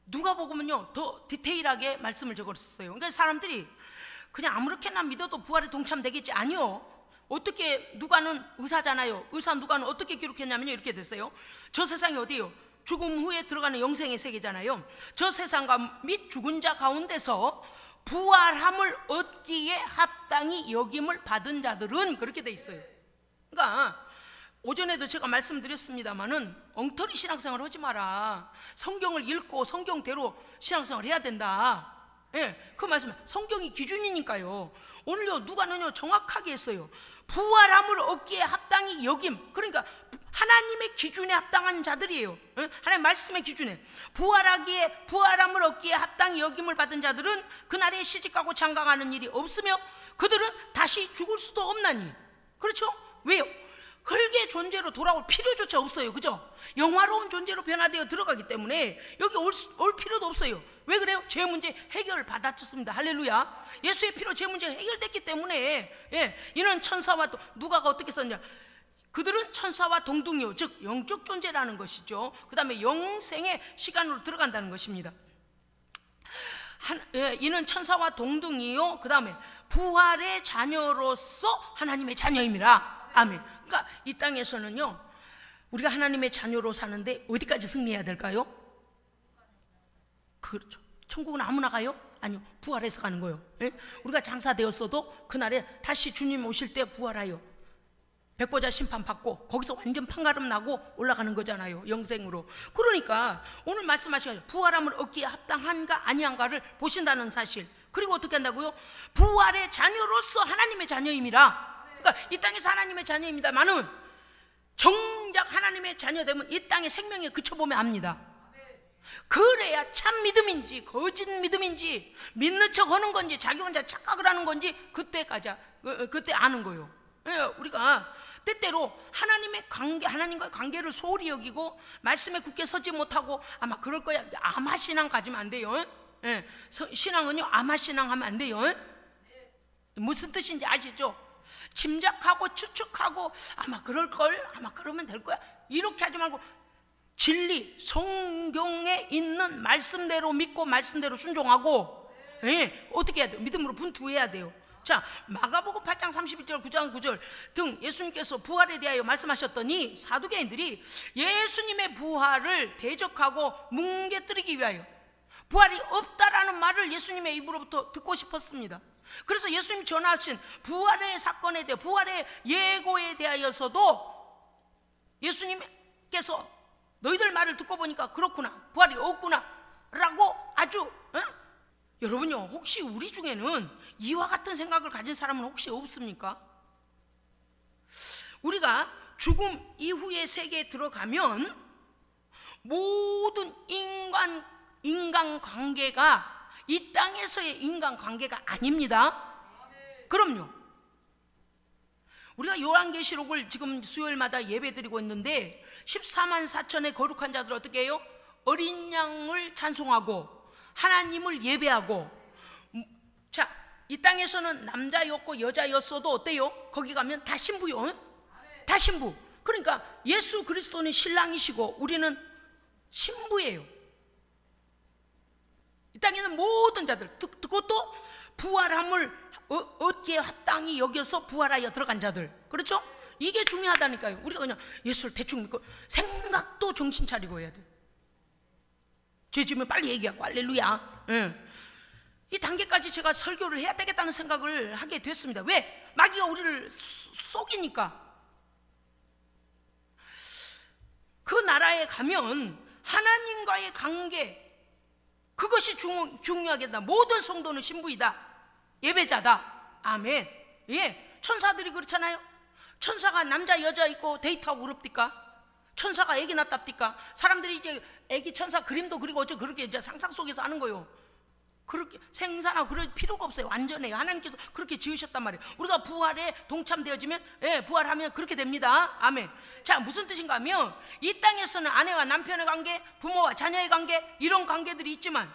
A: 누가복음은요 더 디테일하게 말씀을 적었어요. 그러니까 사람들이 그냥 아무렇게나 믿어도 부활에 동참되겠지. 아니요. 어떻게, 누가는 의사잖아요. 의사 누가는 어떻게 기록했냐면요 이렇게 됐어요. 저 세상이 어디예요? 죽음 후에 들어가는 영생의 세계잖아요. 저 세상과 및 죽은 자 가운데서 부활함을 얻기에 합당히 여김을 받은 자들은, 그렇게 돼 있어요. 그러니까 오전에도 제가 말씀드렸습니다마는 엉터리 신앙생활 하지 마라. 성경을 읽고 성경대로 신앙생활 해야 된다. 예, 그 말씀, 성경이 기준이니까요. 오늘요 누가는요 정확하게 했어요. 부활함을 얻기에 합당히 여김, 그러니까 하나님의 기준에 합당한 자들이에요. 하나님 말씀의 기준에 부활함을 얻기에 합당히 여김을 받은 자들은 그날에 시집가고 장가가는 일이 없으며 그들은 다시 죽을 수도 없나니. 그렇죠? 왜요? 흙의 존재로 돌아올 필요조차 없어요. 그죠? 영화로운 존재로 변화되어 들어가기 때문에 여기 올 필요도 없어요. 왜 그래요? 죄 문제 해결을 받았습니다. 할렐루야. 예수의 피로 죄 문제가 해결됐기 때문에, 이는 천사와, 누가가 어떻게 썼냐, 그들은 천사와 동등이요, 즉 영적 존재라는 것이죠. 그 다음에 영생의 시간으로 들어간다는 것입니다. 이는 천사와 동등이요, 그 다음에 부활의 자녀로서 하나님의 자녀임이라. 아멘. 그러니까 이 땅에서는요 우리가 하나님의 자녀로 사는데 어디까지 승리해야 될까요? 그렇죠. 천국은 아무나 가요? 아니요, 부활해서 가는 거예요. 우리가 장사되었어도 그날에 다시 주님 오실 때 부활하여 백보자 심판 받고 거기서 완전 판가름 나고 올라가는 거잖아요, 영생으로. 그러니까 오늘 말씀하신 부활함을 얻기에 합당한가 아니한가를 보신다는 사실. 그리고 어떻게 한다고요? 부활의 자녀로서 하나님의 자녀임이라. 그러니까 이 땅에서 하나님의 자녀입니다만은 정작 하나님의 자녀 되면 이 땅의 생명에 그쳐보면 압니다. 그래야 참 믿음인지 거짓 믿음인지 믿는 척 하는 건지 자기 혼자 착각을 하는 건지 그때 아는 거예요. 우리가 때때로 하나님의 관계, 하나님과의 관계를 소홀히 여기고 말씀에 굳게 서지 못하고 아마 그럴 거야. 아마 신앙 가지면 안 돼요. 신앙은요, 아마 신앙 하면 안 돼요. 무슨 뜻인지 아시죠? 짐작하고 추측하고 아마 그럴걸, 아마 그러면 될 거야, 이렇게 하지 말고 진리, 성경에 있는 말씀대로 믿고 말씀대로 순종하고, 어떻게 해야 돼요? 믿음으로 분투해야 돼요. 자, 마가복음 8장 31절 9장 9절 등 예수님께서 부활에 대하여 말씀하셨더니 사두개인들이 예수님의 부활을 대적하고 뭉개뜨리기 위하여 부활이 없다라는 말을 예수님의 입으로부터 듣고 싶었습니다. 그래서 예수님이 전하신 부활의 사건에 대해, 부활의 예고에 대하여서도 예수님께서 너희들 말을 듣고 보니까 그렇구나, 부활이 없구나 라고 아주 여러분요, 혹시 우리 중에는 이와 같은 생각을 가진 사람은 혹시 없습니까? 우리가 죽음 이후의 세계에 들어가면 모든 인간관계가 이 땅에서의 인간관계가 아닙니다. 그럼요. 우리가 요한계시록을 지금 수요일마다 예배드리고 있는데 14만 4천의 거룩한 자들 어떻게 해요? 어린 양을 찬송하고 하나님을 예배하고. 자, 이 땅에서는 남자였고 여자였어도 어때요? 거기 가면 다 신부요. 다 신부. 그러니까 예수 그리스도는 신랑이시고 우리는 신부예요. 이 땅에 있는 모든 자들, 듣고 또 부활함을 얻기에 합당히 여겨서 부활하여 들어간 자들, 그렇죠? 이게 중요하다니까요. 우리가 그냥 예수를 대충 믿고 생각도 정신 차리고 해야 돼. 죄 지으면 빨리 얘기하고 할렐루야. 이 단계까지 제가 설교를 해야 되겠다는 생각을 하게 됐습니다. 왜? 마귀가 우리를 속이니까. 그 나라에 가면 하나님과의 관계, 그것이 중요하겠다. 모든 성도는 신부이다, 예배자다. 아멘. 예, 천사들이 그렇잖아요. 천사가 남자 여자 있고 데이트하고 그럽니까? 천사가 애기 낳답니까? 사람들이 이제 애기 천사 그림도 그리고 어쩌고 그렇게 이제 상상 속에서 하는 거예요. 그렇게 생산하고 그럴 필요가 없어요. 완전해요. 하나님께서 그렇게 지으셨단 말이에요. 우리가 부활에 동참되어지면, 부활하면 그렇게 됩니다. 아멘. 자, 무슨 뜻인가 하면 이 땅에서는 아내와 남편의 관계, 부모와 자녀의 관계, 이런 관계들이 있지만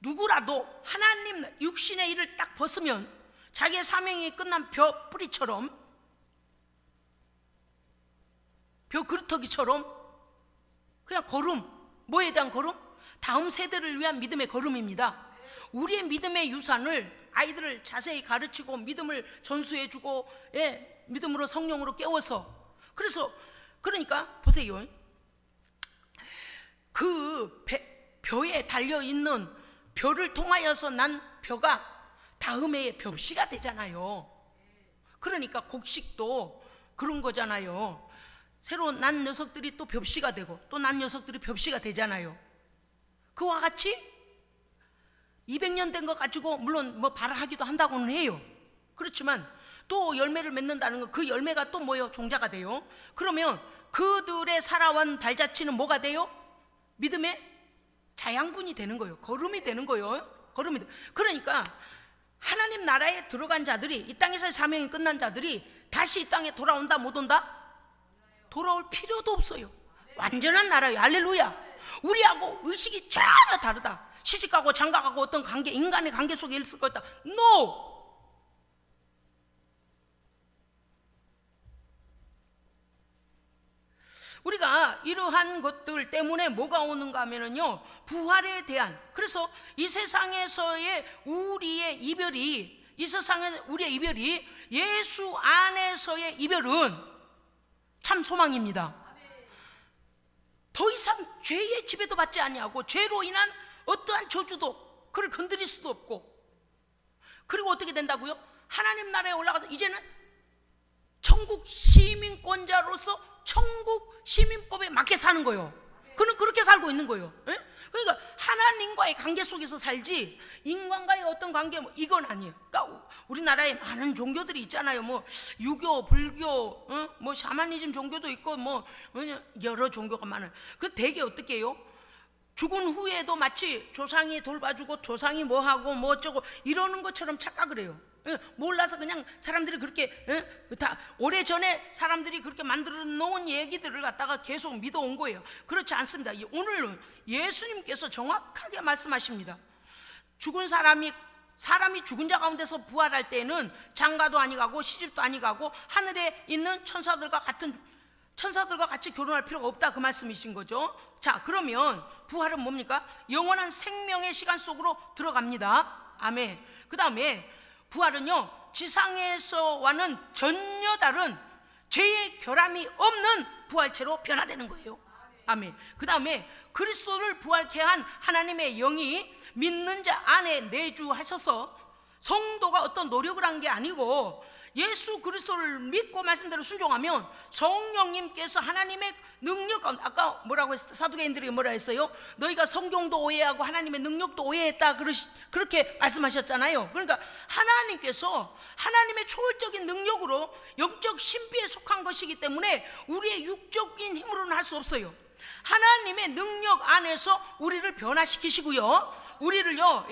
A: 누구라도 하나님 육신의 일을 딱 벗으면 자기의 사명이 끝난 벼 뿌리처럼, 벼 그루터기처럼 그냥 걸음, 뭐에 대한 걸음? 다음 세대를 위한 믿음의 걸음입니다. 우리의 믿음의 유산을 아이들을 자세히 가르치고 믿음을 전수해주고, 믿음으로 성령으로 깨워서. 그러니까 보세요. 그 벼에 달려있는 벼를 통하여서 난 벼가 다음 해에 벼씨가 되잖아요. 그러니까 곡식도 그런 거잖아요. 새로 난 녀석들이 또 벼씨가 되고 또 난 녀석들이 벼씨가 되잖아요. 그와 같이 200년 된 거 가지고 물론 뭐 발화하기도 한다고는 해요. 그렇지만 또 열매를 맺는다는 거, 그 열매가 또 뭐예요? 종자가 돼요. 그러면 그들의 살아온 발자취는 뭐가 돼요? 믿음의 자양분이 되는 거예요. 걸음이 되는 거예요. 걸음이 돼. 그러니까 하나님 나라에 들어간 자들이, 이 땅에서의 사명이 끝난 자들이 다시 이 땅에 돌아온다 못 온다? 돌아올 필요도 없어요. 완전한 나라예요. 할렐루야. 우리하고 의식이 전혀 다르다. 시집가고 장가가고 어떤 관계, 인간의 관계 속에 있을 것 같다. NO! 우리가 이러한 것들 때문에 뭐가 오는가 하면요, 부활에 대한, 그래서 이 세상에서의 우리의 이별이, 이 세상의 우리의 이별이 예수 안에서의 이별은 참 소망입니다. 더 이상 죄의 지배도 받지 아니하고 죄로 인한 어떠한 저주도 그를 건드릴 수도 없고, 그리고 어떻게 된다고요? 하나님 나라에 올라가서 이제는 천국 시민권자로서 천국 시민법에 맞게 사는 거예요. 그는 그렇게 살고 있는 거예요. 예? 그러니까 하나님과의 관계 속에서 살지 인간과의 어떤 관계 이건 아니에요. 그러니까 우리나라에 많은 종교들이 있잖아요. 뭐 유교, 불교, 뭐 샤머니즘 종교도 있고 뭐 여러 종교가 많아요. 그 되게 어떻게 해요? 죽은 후에도 마치 조상이 돌봐주고 조상이 뭐하고 뭐 어쩌고 이러는 것처럼 착각을 해요. 몰라서 그냥 사람들이 그렇게 다 오래전에 사람들이 그렇게 만들어 놓은 얘기들을 갖다가 계속 믿어온 거예요. 그렇지 않습니다. 오늘 예수님께서 정확하게 말씀하십니다. 죽은 사람이 죽은 자 가운데서 부활할 때는 장가도 아니가고 시집도 아니가고 하늘에 있는 천사들과 같이 결혼할 필요가 없다, 그 말씀이신 거죠. 자, 그러면 부활은 뭡니까? 영원한 생명의 시간 속으로 들어갑니다. 아멘. 그 다음에 부활은요, 지상에서와는 전혀 다른 죄의 결함이 없는 부활체로 변화되는 거예요. 아멘. 그 다음에 그리스도를 부활케 한 하나님의 영이 믿는 자 안에 내주하셔서 성도가 어떤 노력을 한 게 아니고 예수 그리스도를 믿고 말씀대로 순종하면 성령님께서 하나님의 능력 가운데, 아까 뭐라고 했어요? 사두개인들에게 뭐라 했어요? 너희가 성경도 오해하고 하나님의 능력도 오해했다, 그렇게 말씀하셨잖아요. 그러니까 하나님께서 하나님의 초월적인 능력으로 영적 신비에 속한 것이기 때문에 우리의 육적인 힘으로는 할 수 없어요. 하나님의 능력 안에서 우리를 변화시키시고요, 우리를요,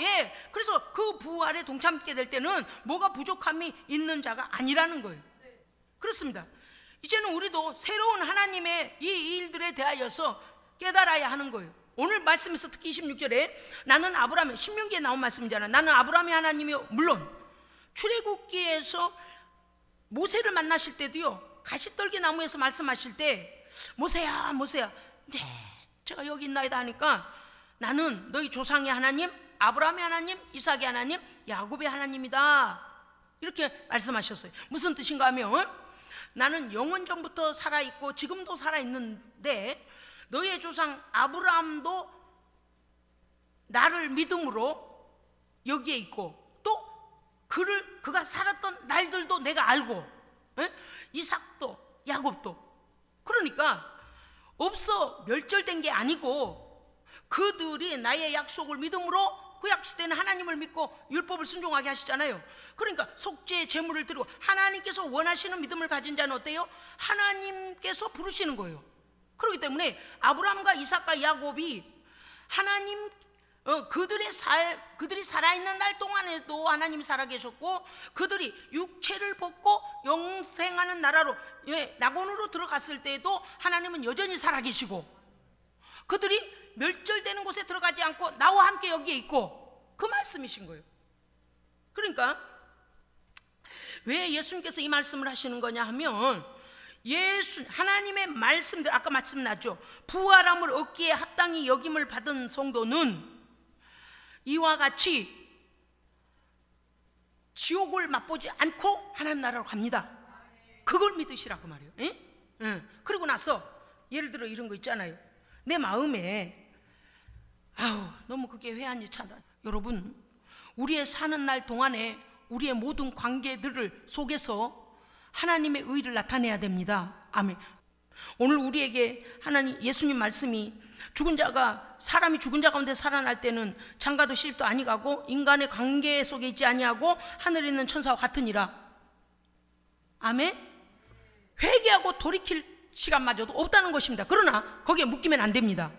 A: 그래서 그 부활에 동참하게 될 때는 뭐가 부족함이 있는 자가 아니라는 거예요. 그렇습니다. 이제는 우리도 새로운 하나님의 이 일들에 대하여서 깨달아야 하는 거예요. 오늘 말씀에서 특히 26절에 나는 아브라함의, 신명기에 나온 말씀이잖아요. 나는 아브라함의 하나님이, 물론 출애굽기에서 모세를 만나실 때도요, 가시떨기 나무에서 말씀하실 때 모세야 모세야, 네, 제가 여기 있나이다 하니까 나는 너희 조상의 하나님, 아브라함의 하나님, 이삭의 하나님, 야곱의 하나님이다, 이렇게 말씀하셨어요. 무슨 뜻인가 하면 나는 영원전부터 살아있고 지금도 살아있는데 너희의 조상 아브라함도 나를 믿음으로 여기에 있고 또 그가 살았던 날들도 내가 알고, 이삭도 야곱도, 그러니까 없어 멸절된 게 아니고 그들이 나의 약속을 믿음으로 구약시대는 하나님을 믿고 율법을 순종하게 하시잖아요. 그러니까 속죄의 제물을 드리고 하나님께서 원하시는 믿음을 가진 자는 어때요? 하나님께서 부르시는 거예요. 그렇기 때문에 아브라함과 이삭과 야곱이 하나님, 그들이 살아있는 날 동안에도 하나님이 살아계셨고 그들이 육체를 벗고 영생하는 나라로, 낙원으로 들어갔을 때에도 하나님은 여전히 살아계시고 그들이 멸절되는 곳에 들어가지 않고 나와 함께 여기에 있고, 그 말씀이신 거예요. 그러니까 왜 예수님께서 이 말씀을 하시는 거냐 하면 하나님의 말씀들, 아까 말씀 나죠. 부활함을 얻기에 합당히 여김을 받은 성도는 이와 같이 지옥을 맛보지 않고 하나님 나라로 갑니다. 그걸 믿으시라고 말이에요. 그리고 나서 예를 들어 이런 거 있잖아요. 내 마음에 너무 그게 회한이 차다. 여러분, 우리의 사는 날 동안에 우리의 모든 관계들을 속에서 하나님의 의를 나타내야 됩니다. 아멘. 오늘 우리에게 예수님 말씀이 사람이 죽은 자 가운데 살아날 때는 장가도 시집도 아니가고 인간의 관계 속에 있지 아니하고 하늘에 있는 천사와 같으니라. 아멘. 회개하고 돌이킬 시간마저도 없다는 것입니다. 그러나 거기에 묶이면 안 됩니다.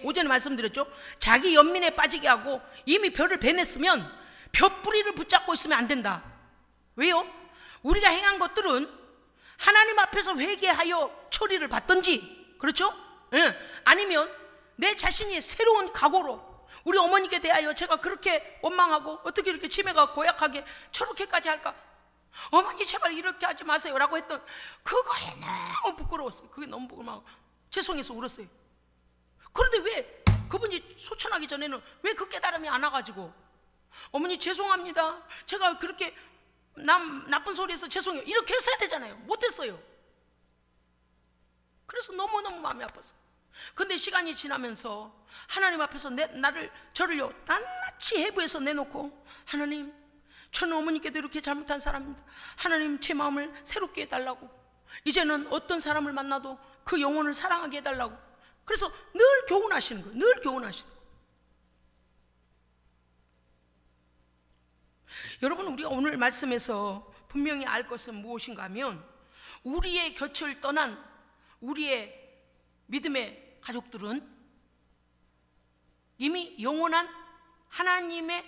A: 오전에 말씀드렸죠. 자기 연민에 빠지게 하고 이미 벼를 베냈으면 벼뿌리를 붙잡고 있으면 안 된다. 왜요? 우리가 행한 것들은 하나님 앞에서 회개하여 처리를 받든지, 그렇죠? 아니면 내 자신이 새로운 각오로, 우리 어머니께 대하여 제가 그렇게 원망하고 어떻게 이렇게 치매가 고약하게 저렇게까지 할까, 어머니 제발 이렇게 하지 마세요 라고 했던 그거에 너무 부끄러웠어요. 그게 너무 부끄러워, 죄송해서 울었어요. 그런데 왜 그분이 소천하기 전에는 왜 그 깨달음이 안 와가지고 어머니 죄송합니다, 제가 그렇게 나쁜 소리 해서 죄송해요, 이렇게 했어야 되잖아요. 못했어요. 그래서 너무너무 마음이 아팠어요. 근데 시간이 지나면서 하나님 앞에서 저를요 낱낱이 해부해서 내놓고, 하나님 저는 어머니께도 이렇게 잘못한 사람입니다. 하나님 제 마음을 새롭게 해달라고, 이제는 어떤 사람을 만나도 그 영혼을 사랑하게 해달라고. 그래서 늘 교훈하시는 거예요. 늘 교훈하시는 거예요. 여러분, 우리가 오늘 말씀에서 분명히 알 것은 무엇인가 하면, 우리의 곁을 떠난 우리의 믿음의 가족들은 이미 영원한 하나님의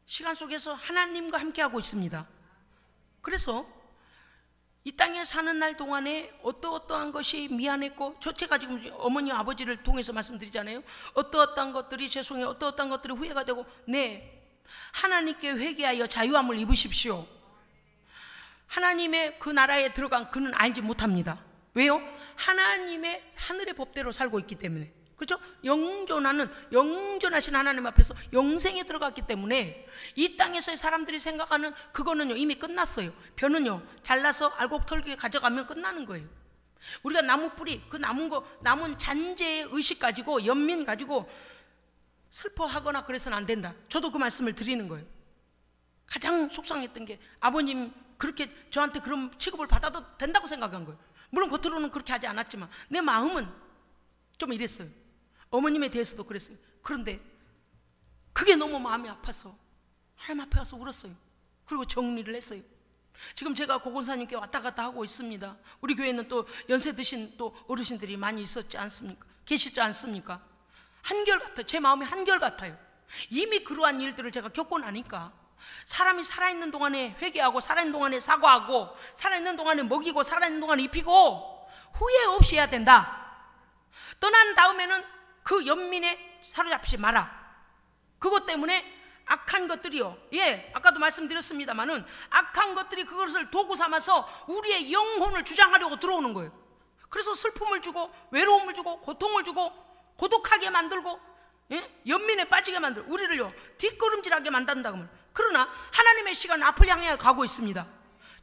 A: 시간 속에서 하나님과 함께하고 있습니다. 그래서 이 땅에 사는 날 동안에 어떠한 것이 미안했고, 제가 지금 어머니 아버지를 통해서 말씀드리잖아요. 어떠한 것들이 죄송해요, 어떠한 것들이 후회가 되고, 네, 하나님께 회개하여 자유함을 입으십시오. 하나님의 그 나라에 들어간 그는 알지 못합니다. 왜요? 하나님의 하늘의 법대로 살고 있기 때문에. 그렇죠? 영존하신 하나님 앞에서 영생에 들어갔기 때문에 이 땅에서의 사람들이 생각하는 그거는요, 이미 끝났어요. 벼는요, 잘라서 알곡 털기에 가져가면 끝나는 거예요. 우리가 나무 뿌리, 그 남은 잔재의 의식 가지고, 연민 가지고 슬퍼하거나 그래서는 안 된다. 저도 그 말씀을 드리는 거예요. 가장 속상했던 게, 아버님 그렇게 저한테 그런 취급을 받아도 된다고 생각한 거예요. 물론 겉으로는 그렇게 하지 않았지만 내 마음은 좀 이랬어요. 어머님에 대해서도 그랬어요. 그런데 그게 너무 마음이 아파서 하나님 앞에 가서 울었어요. 그리고 정리를 했어요. 지금 제가 고건사님께 왔다 갔다 하고 있습니다. 우리 교회는 또 연세 드신 또 어르신들이 많이 있었지 않습니까? 계시지 않습니까? 한결같아요. 제 마음이 한결같아요. 이미 그러한 일들을 제가 겪고 나니까 사람이 살아있는 동안에 회개하고, 살아있는 동안에 사과하고, 살아있는 동안에 먹이고, 살아있는 동안에 입히고, 후회 없이 해야 된다. 떠난 다음에는 그 연민에 사로잡히지 마라. 그것 때문에 악한 것들이요, 아까도 말씀드렸습니다마는 악한 것들이 그것을 도구 삼아서 우리의 영혼을 주장하려고 들어오는 거예요. 그래서 슬픔을 주고, 외로움을 주고, 고통을 주고, 고독하게 만들고, 연민에 빠지게 만들고, 우리를요 뒷걸음질하게 만든다. 그러나 하나님의 시간은 앞을 향해 가고 있습니다.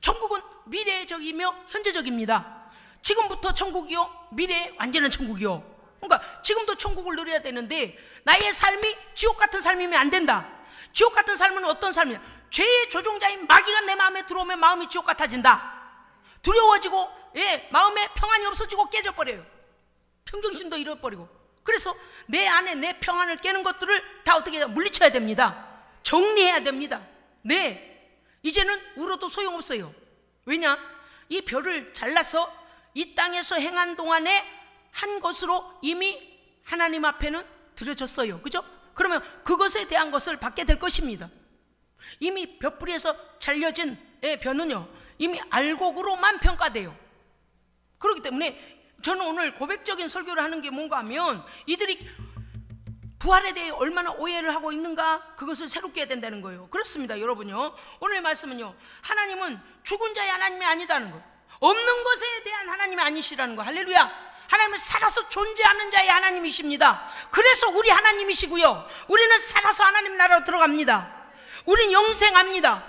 A: 천국은 미래적이며 현재적입니다. 지금부터 천국이요, 미래의 완전한 천국이요. 그러니까 지금도 천국을 누려야 되는데 나의 삶이 지옥 같은 삶이면 안 된다. 지옥 같은 삶은 어떤 삶이냐? 죄의 조종자인 마귀가 내 마음에 들어오면 마음이 지옥 같아진다. 두려워지고, 마음에 평안이 없어지고 깨져버려요. 평정심도 잃어버리고. 그래서 내 안에 내 평안을 깨는 것들을 다 어떻게 물리쳐야 됩니다. 정리해야 됩니다. 네, 이제는 울어도 소용없어요. 왜냐? 이 벼를 잘라서 이 땅에서 행한 동안에 한 것으로 이미 하나님 앞에는 드려졌어요. 그죠? 그러면 그것에 대한 것을 받게 될 것입니다. 이미 벼뿌리에서 잘려진 벼는요, 이미 알곡으로만 평가돼요. 그렇기 때문에 저는 오늘 고백적인 설교를 하는 게 뭔가 하면, 이들이 부활에 대해 얼마나 오해를 하고 있는가, 그것을 새롭게 해야 된다는 거예요. 그렇습니다, 여러분요. 오늘의 말씀은요, 하나님은 죽은 자의 하나님이 아니다는 거, 없는 것에 대한 하나님이 아니시라는 거. 할렐루야. 하나님은 살아서 존재하는 자의 하나님이십니다. 그래서 우리 하나님이시고요, 우리는 살아서 하나님 나라로 들어갑니다. 우린 영생합니다.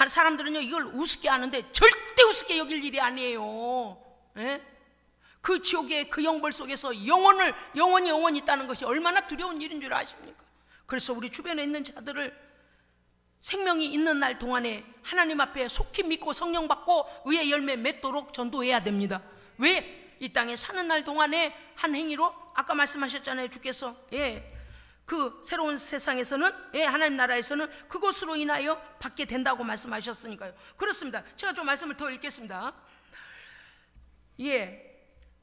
A: 사람들은요 이걸 우습게 하는데 절대 우습게 여길 일이 아니에요. 그 지옥의 그 영벌 속에서 영원히 있다는 것이 얼마나 두려운 일인 줄 아십니까? 그래서 우리 주변에 있는 자들을 생명이 있는 날 동안에 하나님 앞에 속히 믿고 성령 받고 의의 열매 맺도록 전도해야 됩니다. 왜? 이 땅에 사는 날 동안에 한 행위로, 아까 말씀하셨잖아요, 주께서 그 새로운 세상에서는, 하나님 나라에서는 그것으로 인하여 받게 된다고 말씀하셨으니까요. 그렇습니다. 제가 좀 말씀을 더 읽겠습니다.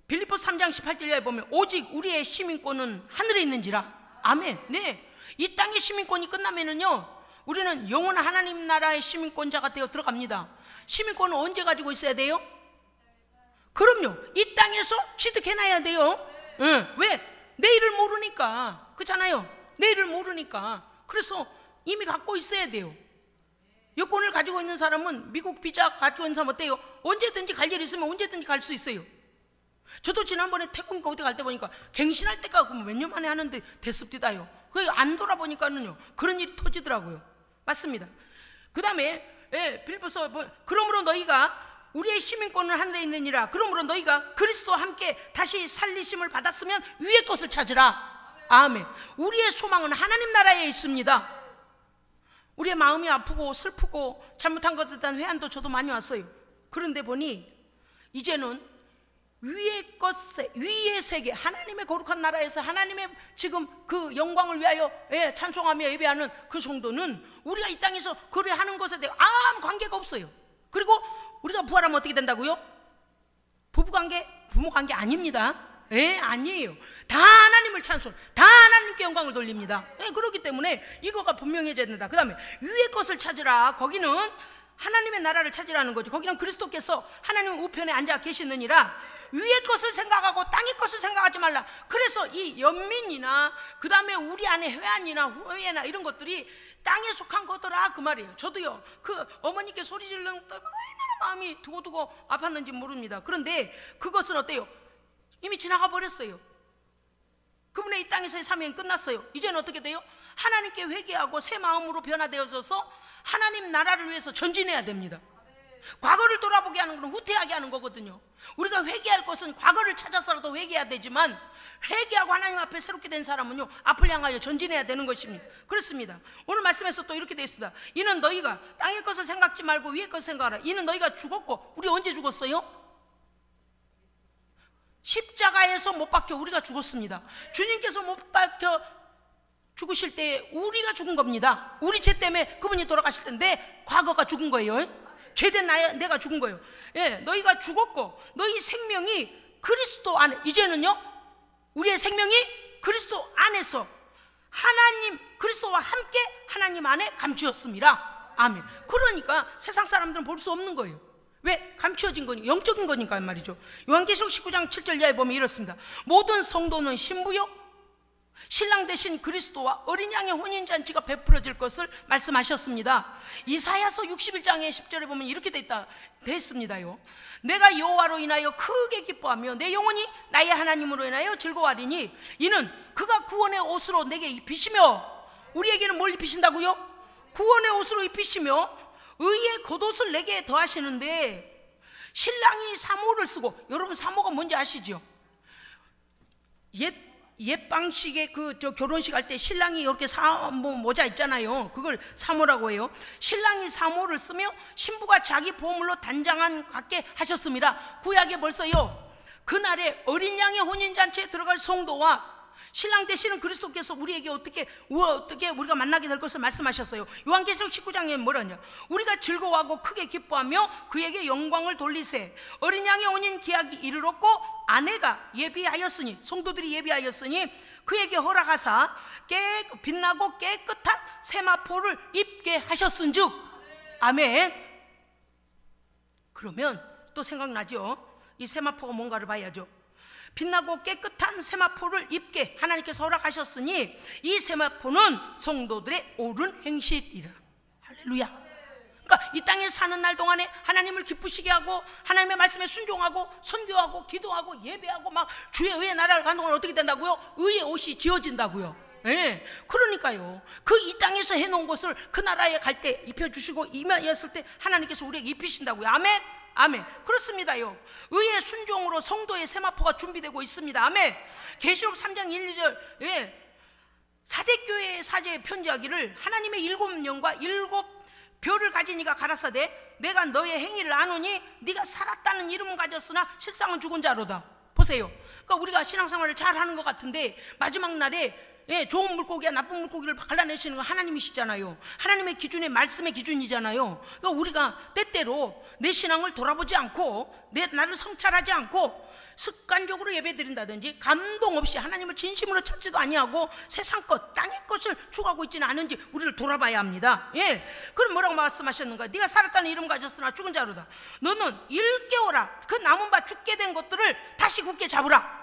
A: 빌립보서 3장 18절에 보면, 오직 우리의 시민권은 하늘에 있는지라. 아멘. 네, 이 땅의 시민권이 끝나면은요, 우리는 영원한 하나님 나라의 시민권자가 되어 들어갑니다. 시민권은 언제 가지고 있어야 돼요? 그럼요, 이 땅에서 취득해놔야 돼요. 왜? 내일을 모르니까. 그렇잖아요. 내일을 모르니까. 그래서 이미 갖고 있어야 돼요. 여권을 가지고 있는 사람은, 미국 비자 가지고 있는 사람 어때요? 언제든지 갈 일 있으면 언제든지 갈 수 있어요. 저도 지난번에 태국인가 어디 갈 때 보니까 갱신할 때가 몇 년 만에 하는데 됐습니다요. 그 안 돌아보니까는요 그런 일이 터지더라고요. 맞습니다. 그 다음에 빌립보서, 그러므로 너희가 우리의 시민권은 하늘에 있느니라. 그러므로 너희가 그리스도와 함께 다시 살리심을 받았으면 위의 것을 찾으라. 아멘. 우리의 소망은 하나님 나라에 있습니다. 우리의 마음이 아프고 슬프고 잘못한 것에 대한 회한도 저도 많이 왔어요. 그런데 보니 이제는 위의 세계, 하나님의 거룩한 나라에서 하나님의 지금 그 영광을 위하여 찬송하며 예배하는 그 성도는 우리가 이 땅에서 그래하는 것에 대해 아무 관계가 없어요. 그리고 우리가 부활하면 어떻게 된다고요? 부부관계, 부모관계 아닙니다. 아니에요. 다 하나님을 찬송, 다 하나님께 영광을 돌립니다. 그렇기 때문에 이거가 분명해져야 된다. 그 다음에 위의 것을 찾으라. 거기는 하나님의 나라를 찾으라는 거죠. 거기는 그리스도께서 하나님 우편에 앉아 계시느니라. 위의 것을 생각하고 땅의 것을 생각하지 말라. 그래서 이 연민이나 그 다음에 우리 안에 회한이나 이런 것들이 땅에 속한 거더라 그 말이에요. 저도요, 그 어머니께 소리 지르는 때 얼마나 마음이 두고두고 아팠는지 모릅니다. 그런데 그것은 어때요? 이미 지나가 버렸어요. 그분의 이 땅에서의 사명이 끝났어요. 이제는 어떻게 돼요? 하나님께 회개하고 새 마음으로 변화되어서 하나님 나라를 위해서 전진해야 됩니다. 과거를 돌아보게 하는 건 후퇴하게 하는 거거든요. 우리가 회개할 것은 과거를 찾아서라도 회개해야 되지만, 회개하고 하나님 앞에 새롭게 된 사람은요, 앞을 향하여 전진해야 되는 것입니다. 그렇습니다. 오늘 말씀에서 또 이렇게 되어 있습니다. 이는 너희가 땅의 것을 생각지 말고 위의 것을 생각하라. 이는 너희가 죽었고, 우리 언제 죽었어요? 십자가에서 못 박혀 우리가 죽었습니다. 주님께서 못 박혀 죽으실 때 우리가 죽은 겁니다. 우리 죄 때문에 그분이 돌아가실 텐데 과거가 죽은 거예요. 죄된 내가 죽은 거예요. 너희가 죽었고 너희 생명이 그리스도 안에, 이제는요 우리의 생명이 그리스도 안에서 하나님, 그리스도와 함께 하나님 안에 감추었습니다. 아멘. 그러니까 세상 사람들은 볼 수 없는 거예요. 왜? 감추어진 거니까, 영적인 거니까 말이죠. 요한계시록 19장 7절 이하에 보면 이렇습니다. 모든 성도는 신부요 신랑 되신 그리스도와 어린 양의 혼인잔치가 베풀어질 것을 말씀하셨습니다. 이사야서 61장의 10절에 보면 이렇게 돼 있습니다요. 내가 여호와로 인하여 크게 기뻐하며 내 영혼이 나의 하나님으로 인하여 즐거워하리니 이는 그가 구원의 옷으로 내게 입히시며, 우리에게는 뭘 입히신다고요? 구원의 옷으로 입히시며 의의 겉옷을 내게 더하시는데, 신랑이 사모를 쓰고, 여러분 사모가 뭔지 아시죠? 옛 방식의 저 결혼식 할 때 신랑이 이렇게 사모 모자 있잖아요. 그걸 사모라고 해요. 신랑이 사모를 쓰며 신부가 자기 보물로 단장한 갖게 하셨습니다. 구약에 벌써요, 그날에 어린 양의 혼인잔치에 들어갈 성도와 신랑 되시는 그리스도께서 우리에게 어떻게 우리가 만나게 될 것을 말씀하셨어요. 요한계시록 19장에 뭐라냐? 우리가 즐거워하고 크게 기뻐하며 그에게 영광을 돌리세. 어린 양의 혼인 기약이 이르렀고 아내가 예비하였으니, 성도들이 예비하였으니 그에게 허락하사 빛나고 깨끗한 세마포를 입게 하셨은즉. 아멘. 그러면 또 생각나죠? 이 세마포가 뭔가를 봐야죠. 빛나고 깨끗한 세마포를 입게 하나님께서 허락하셨으니 이 세마포는 성도들의 옳은 행실이라. 할렐루야. 그러니까 이 땅에 사는 날 동안에 하나님을 기쁘시게 하고 하나님의 말씀에 순종하고 선교하고 기도하고 예배하고 막 주의 의의 나라를 가는 동안 어떻게 된다고요? 의의 옷이 지어진다고요. 그러니까요, 그 이 땅에서 해놓은 것을 그 나라에 갈 때 입혀주시고 임하였을 때 하나님께서 우리에게 입히신다고요. 아멘. 아멘. 그렇습니다요. 의의 순종으로 성도의 세마포가 준비되고 있습니다. 아멘. 계시록 3장 1, 2절 사대교회의 사제에 편지하기를 하나님의 7영과 7별을 가진 이가 가라사대 내가 너의 행위를 아노니 네가 살았다는 이름은 가졌으나 실상은 죽은 자로다. 보세요. 그러니까 우리가 신앙생활을 잘하는 것 같은데 마지막 날에 좋은 물고기와 나쁜 물고기를 갈라내시는 건 하나님이시잖아요. 하나님의 기준이 말씀의 기준이잖아요. 그러니까 우리가 때때로 내 신앙을 돌아보지 않고 나를 성찰하지 않고 습관적으로 예배드린다든지 감동 없이 하나님을 진심으로 찾지도 아니하고 세상 것, 땅의 것을 추구하고 있지는 않은지 우리를 돌아봐야 합니다. 그럼 뭐라고 말씀하셨는가? 네가 살았다는 이름 가졌으나 죽은 자로다. 너는 일깨워라. 그 남은 바 죽게 된 것들을 다시 굳게 잡으라.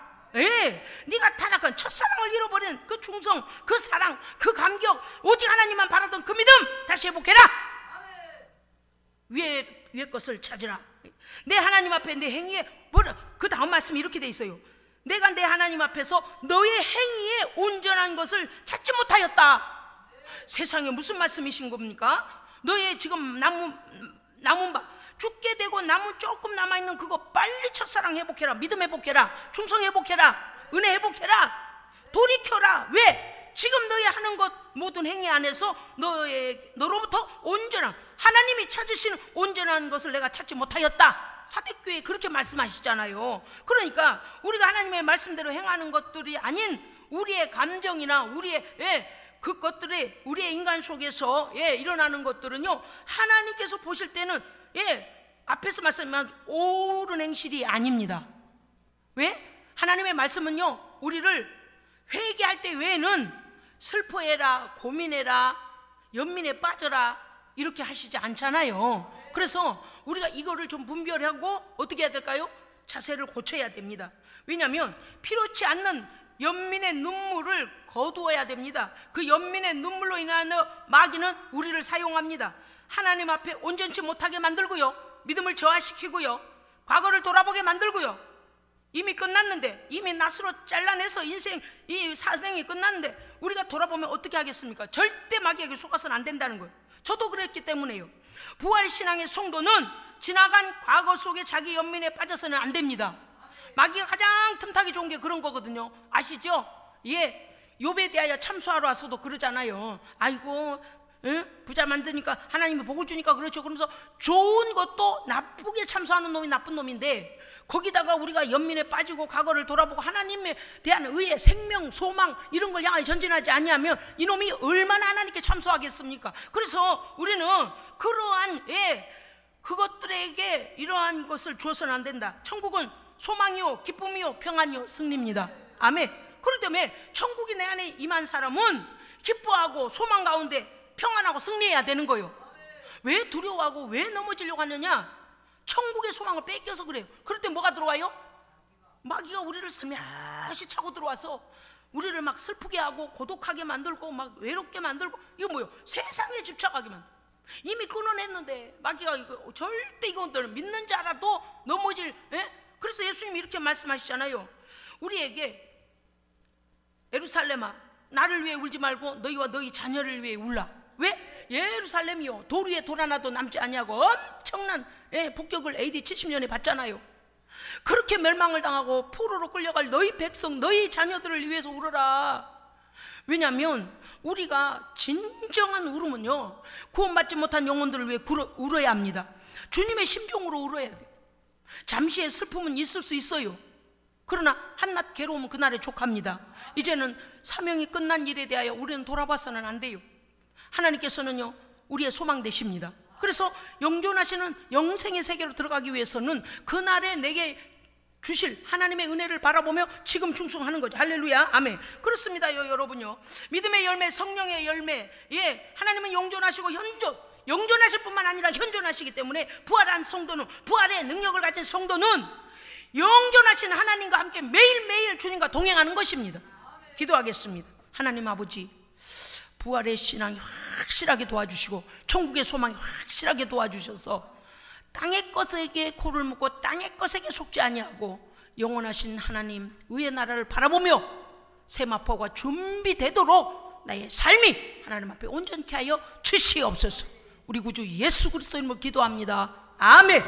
A: 네가 타락한 첫사랑을 잃어버린 그 충성, 그 사랑, 그 감격, 오직 하나님만 바라던 그 믿음 다시 회복해라. 위의 것을 찾으라. 내 하나님 앞에 내 행위에 그 다음 말씀이 이렇게 돼 있어요. 내가 내 하나님 앞에서 너의 행위에 온전한 것을 찾지 못하였다. 세상에 무슨 말씀이신 겁니까? 너의 지금 남은 바 죽게 되고 남은 조금 남아있는 그거 빨리 첫사랑 회복해라. 믿음 회복해라. 충성 회복해라. 은혜 회복해라. 돌이켜라. 왜? 지금 너희 하는 것 모든 행위 안에서 너로부터 온전한, 하나님이 찾으시는 온전한 것을 내가 찾지 못하였다. 사대교회 그렇게 말씀하시잖아요. 그러니까 우리가 하나님의 말씀대로 행하는 것들이 아닌 우리의 감정이나 우리의 그 것들이 우리의 인간 속에서 일어나는 것들은요, 하나님께서 보실 때는 앞에서 말씀한 옳은 행실이 아닙니다. 왜? 하나님의 말씀은요, 우리를 회개할 때 외에는 슬퍼해라, 고민해라, 연민에 빠져라 이렇게 하시지 않잖아요. 그래서 우리가 이거를 좀 분별하고 어떻게 해야 될까요? 자세를 고쳐야 됩니다. 왜냐하면 필요치 않는 연민의 눈물을 거두어야 됩니다. 그 연민의 눈물로 인한 마귀는 우리를 사용합니다. 하나님 앞에 온전치 못하게 만들고요, 믿음을 저하시키고요, 과거를 돌아보게 만들고요. 이미 끝났는데, 이미 낫으로 잘라내서 인생 이 사명이 끝났는데 우리가 돌아보면 어떻게 하겠습니까? 절대 마귀에게 속아서는 안 된다는 거예요. 저도 그랬기 때문에요. 부활신앙의 성도는 지나간 과거 속에 자기 연민에 빠져서는 안 됩니다. 마귀가 가장 틈타기 좋은 게 그런 거거든요. 아시죠? 욥에 대하여 참수하러 와서도 그러잖아요. 아이고, 부자 만드니까 하나님이 복을 주니까 그렇죠. 그러면서 좋은 것도 나쁘게 참수하는 놈이 나쁜 놈인데, 거기다가 우리가 연민에 빠지고 과거를 돌아보고 하나님에 대한 의의 생명, 소망 이런 걸 향하여 전진하지 아니하면 이놈이 얼마나 하나님께 참수하겠습니까? 그래서 우리는 그러한 그것들에게 이러한 것을 주어서는 안 된다. 천국은 소망이요, 기쁨이요, 평안이요, 승리입니다. 아멘. 그렇기 때문에 천국이 내 안에 임한 사람은 기뻐하고 소망 가운데 평안하고 승리해야 되는 거예요. 왜 두려워하고 왜 넘어지려고 하느냐? 천국의 소망을 뺏겨서 그래요. 그럴 때 뭐가 들어와요? 마귀가 우리를 스며시 차고 들어와서 우리를 막 슬프게 하고 고독하게 만들고 막 외롭게 만들고, 이거 뭐예요? 세상에 집착하게 만들고. 이미 끊어냈는데 마귀가 이거 절대 이것들을 믿는 자라도 넘어질. 그래서 예수님이 이렇게 말씀하시잖아요. 우리에게 예루살렘아, 나를 위해 울지 말고 너희와 너희 자녀를 위해 울라. 왜? 예루살렘이요, 돌 위에 돌 하나도 남지 아니하고 엄청난 폭격을 AD 70년에 받잖아요. 그렇게 멸망을 당하고 포로로 끌려갈 너희 백성, 너희 자녀들을 위해서 울어라. 왜냐하면 우리가 진정한 울음은요, 구원받지 못한 영혼들을 위해 울어야 합니다. 주님의 심정으로 울어야 돼요. 잠시의 슬픔은 있을 수 있어요. 그러나 한낱 괴로움은 그날에 족합니다. 이제는 사명이 끝난 일에 대하여 우리는 돌아봐서는 안 돼요. 하나님께서는요, 우리의 소망 되십니다. 그래서 영존하시는 영생의 세계로 들어가기 위해서는 그날에 내게 주실 하나님의 은혜를 바라보며 지금 충성하는 거죠. 할렐루야, 아멘. 그렇습니다, 여러분요. 믿음의 열매, 성령의 열매. 하나님은 영존하시고 영존하실 뿐만 아니라 현존하시기 때문에 부활한 성도는, 부활의 능력을 가진 성도는 영존하신 하나님과 함께 매일매일 주님과 동행하는 것입니다. 기도하겠습니다. 하나님 아버지, 부활의 신앙이 확실하게 도와주시고 천국의 소망이 확실하게 도와주셔서 땅의 것에게 코를 묶고 땅의 것에게 속지 아니하고 영원하신 하나님 의의 나라를 바라보며 세마포가 준비되도록 나의 삶이 하나님 앞에 온전케 하여 주시옵소서. 우리 구주 예수 그리스도 이름으로 기도합니다. 아멘.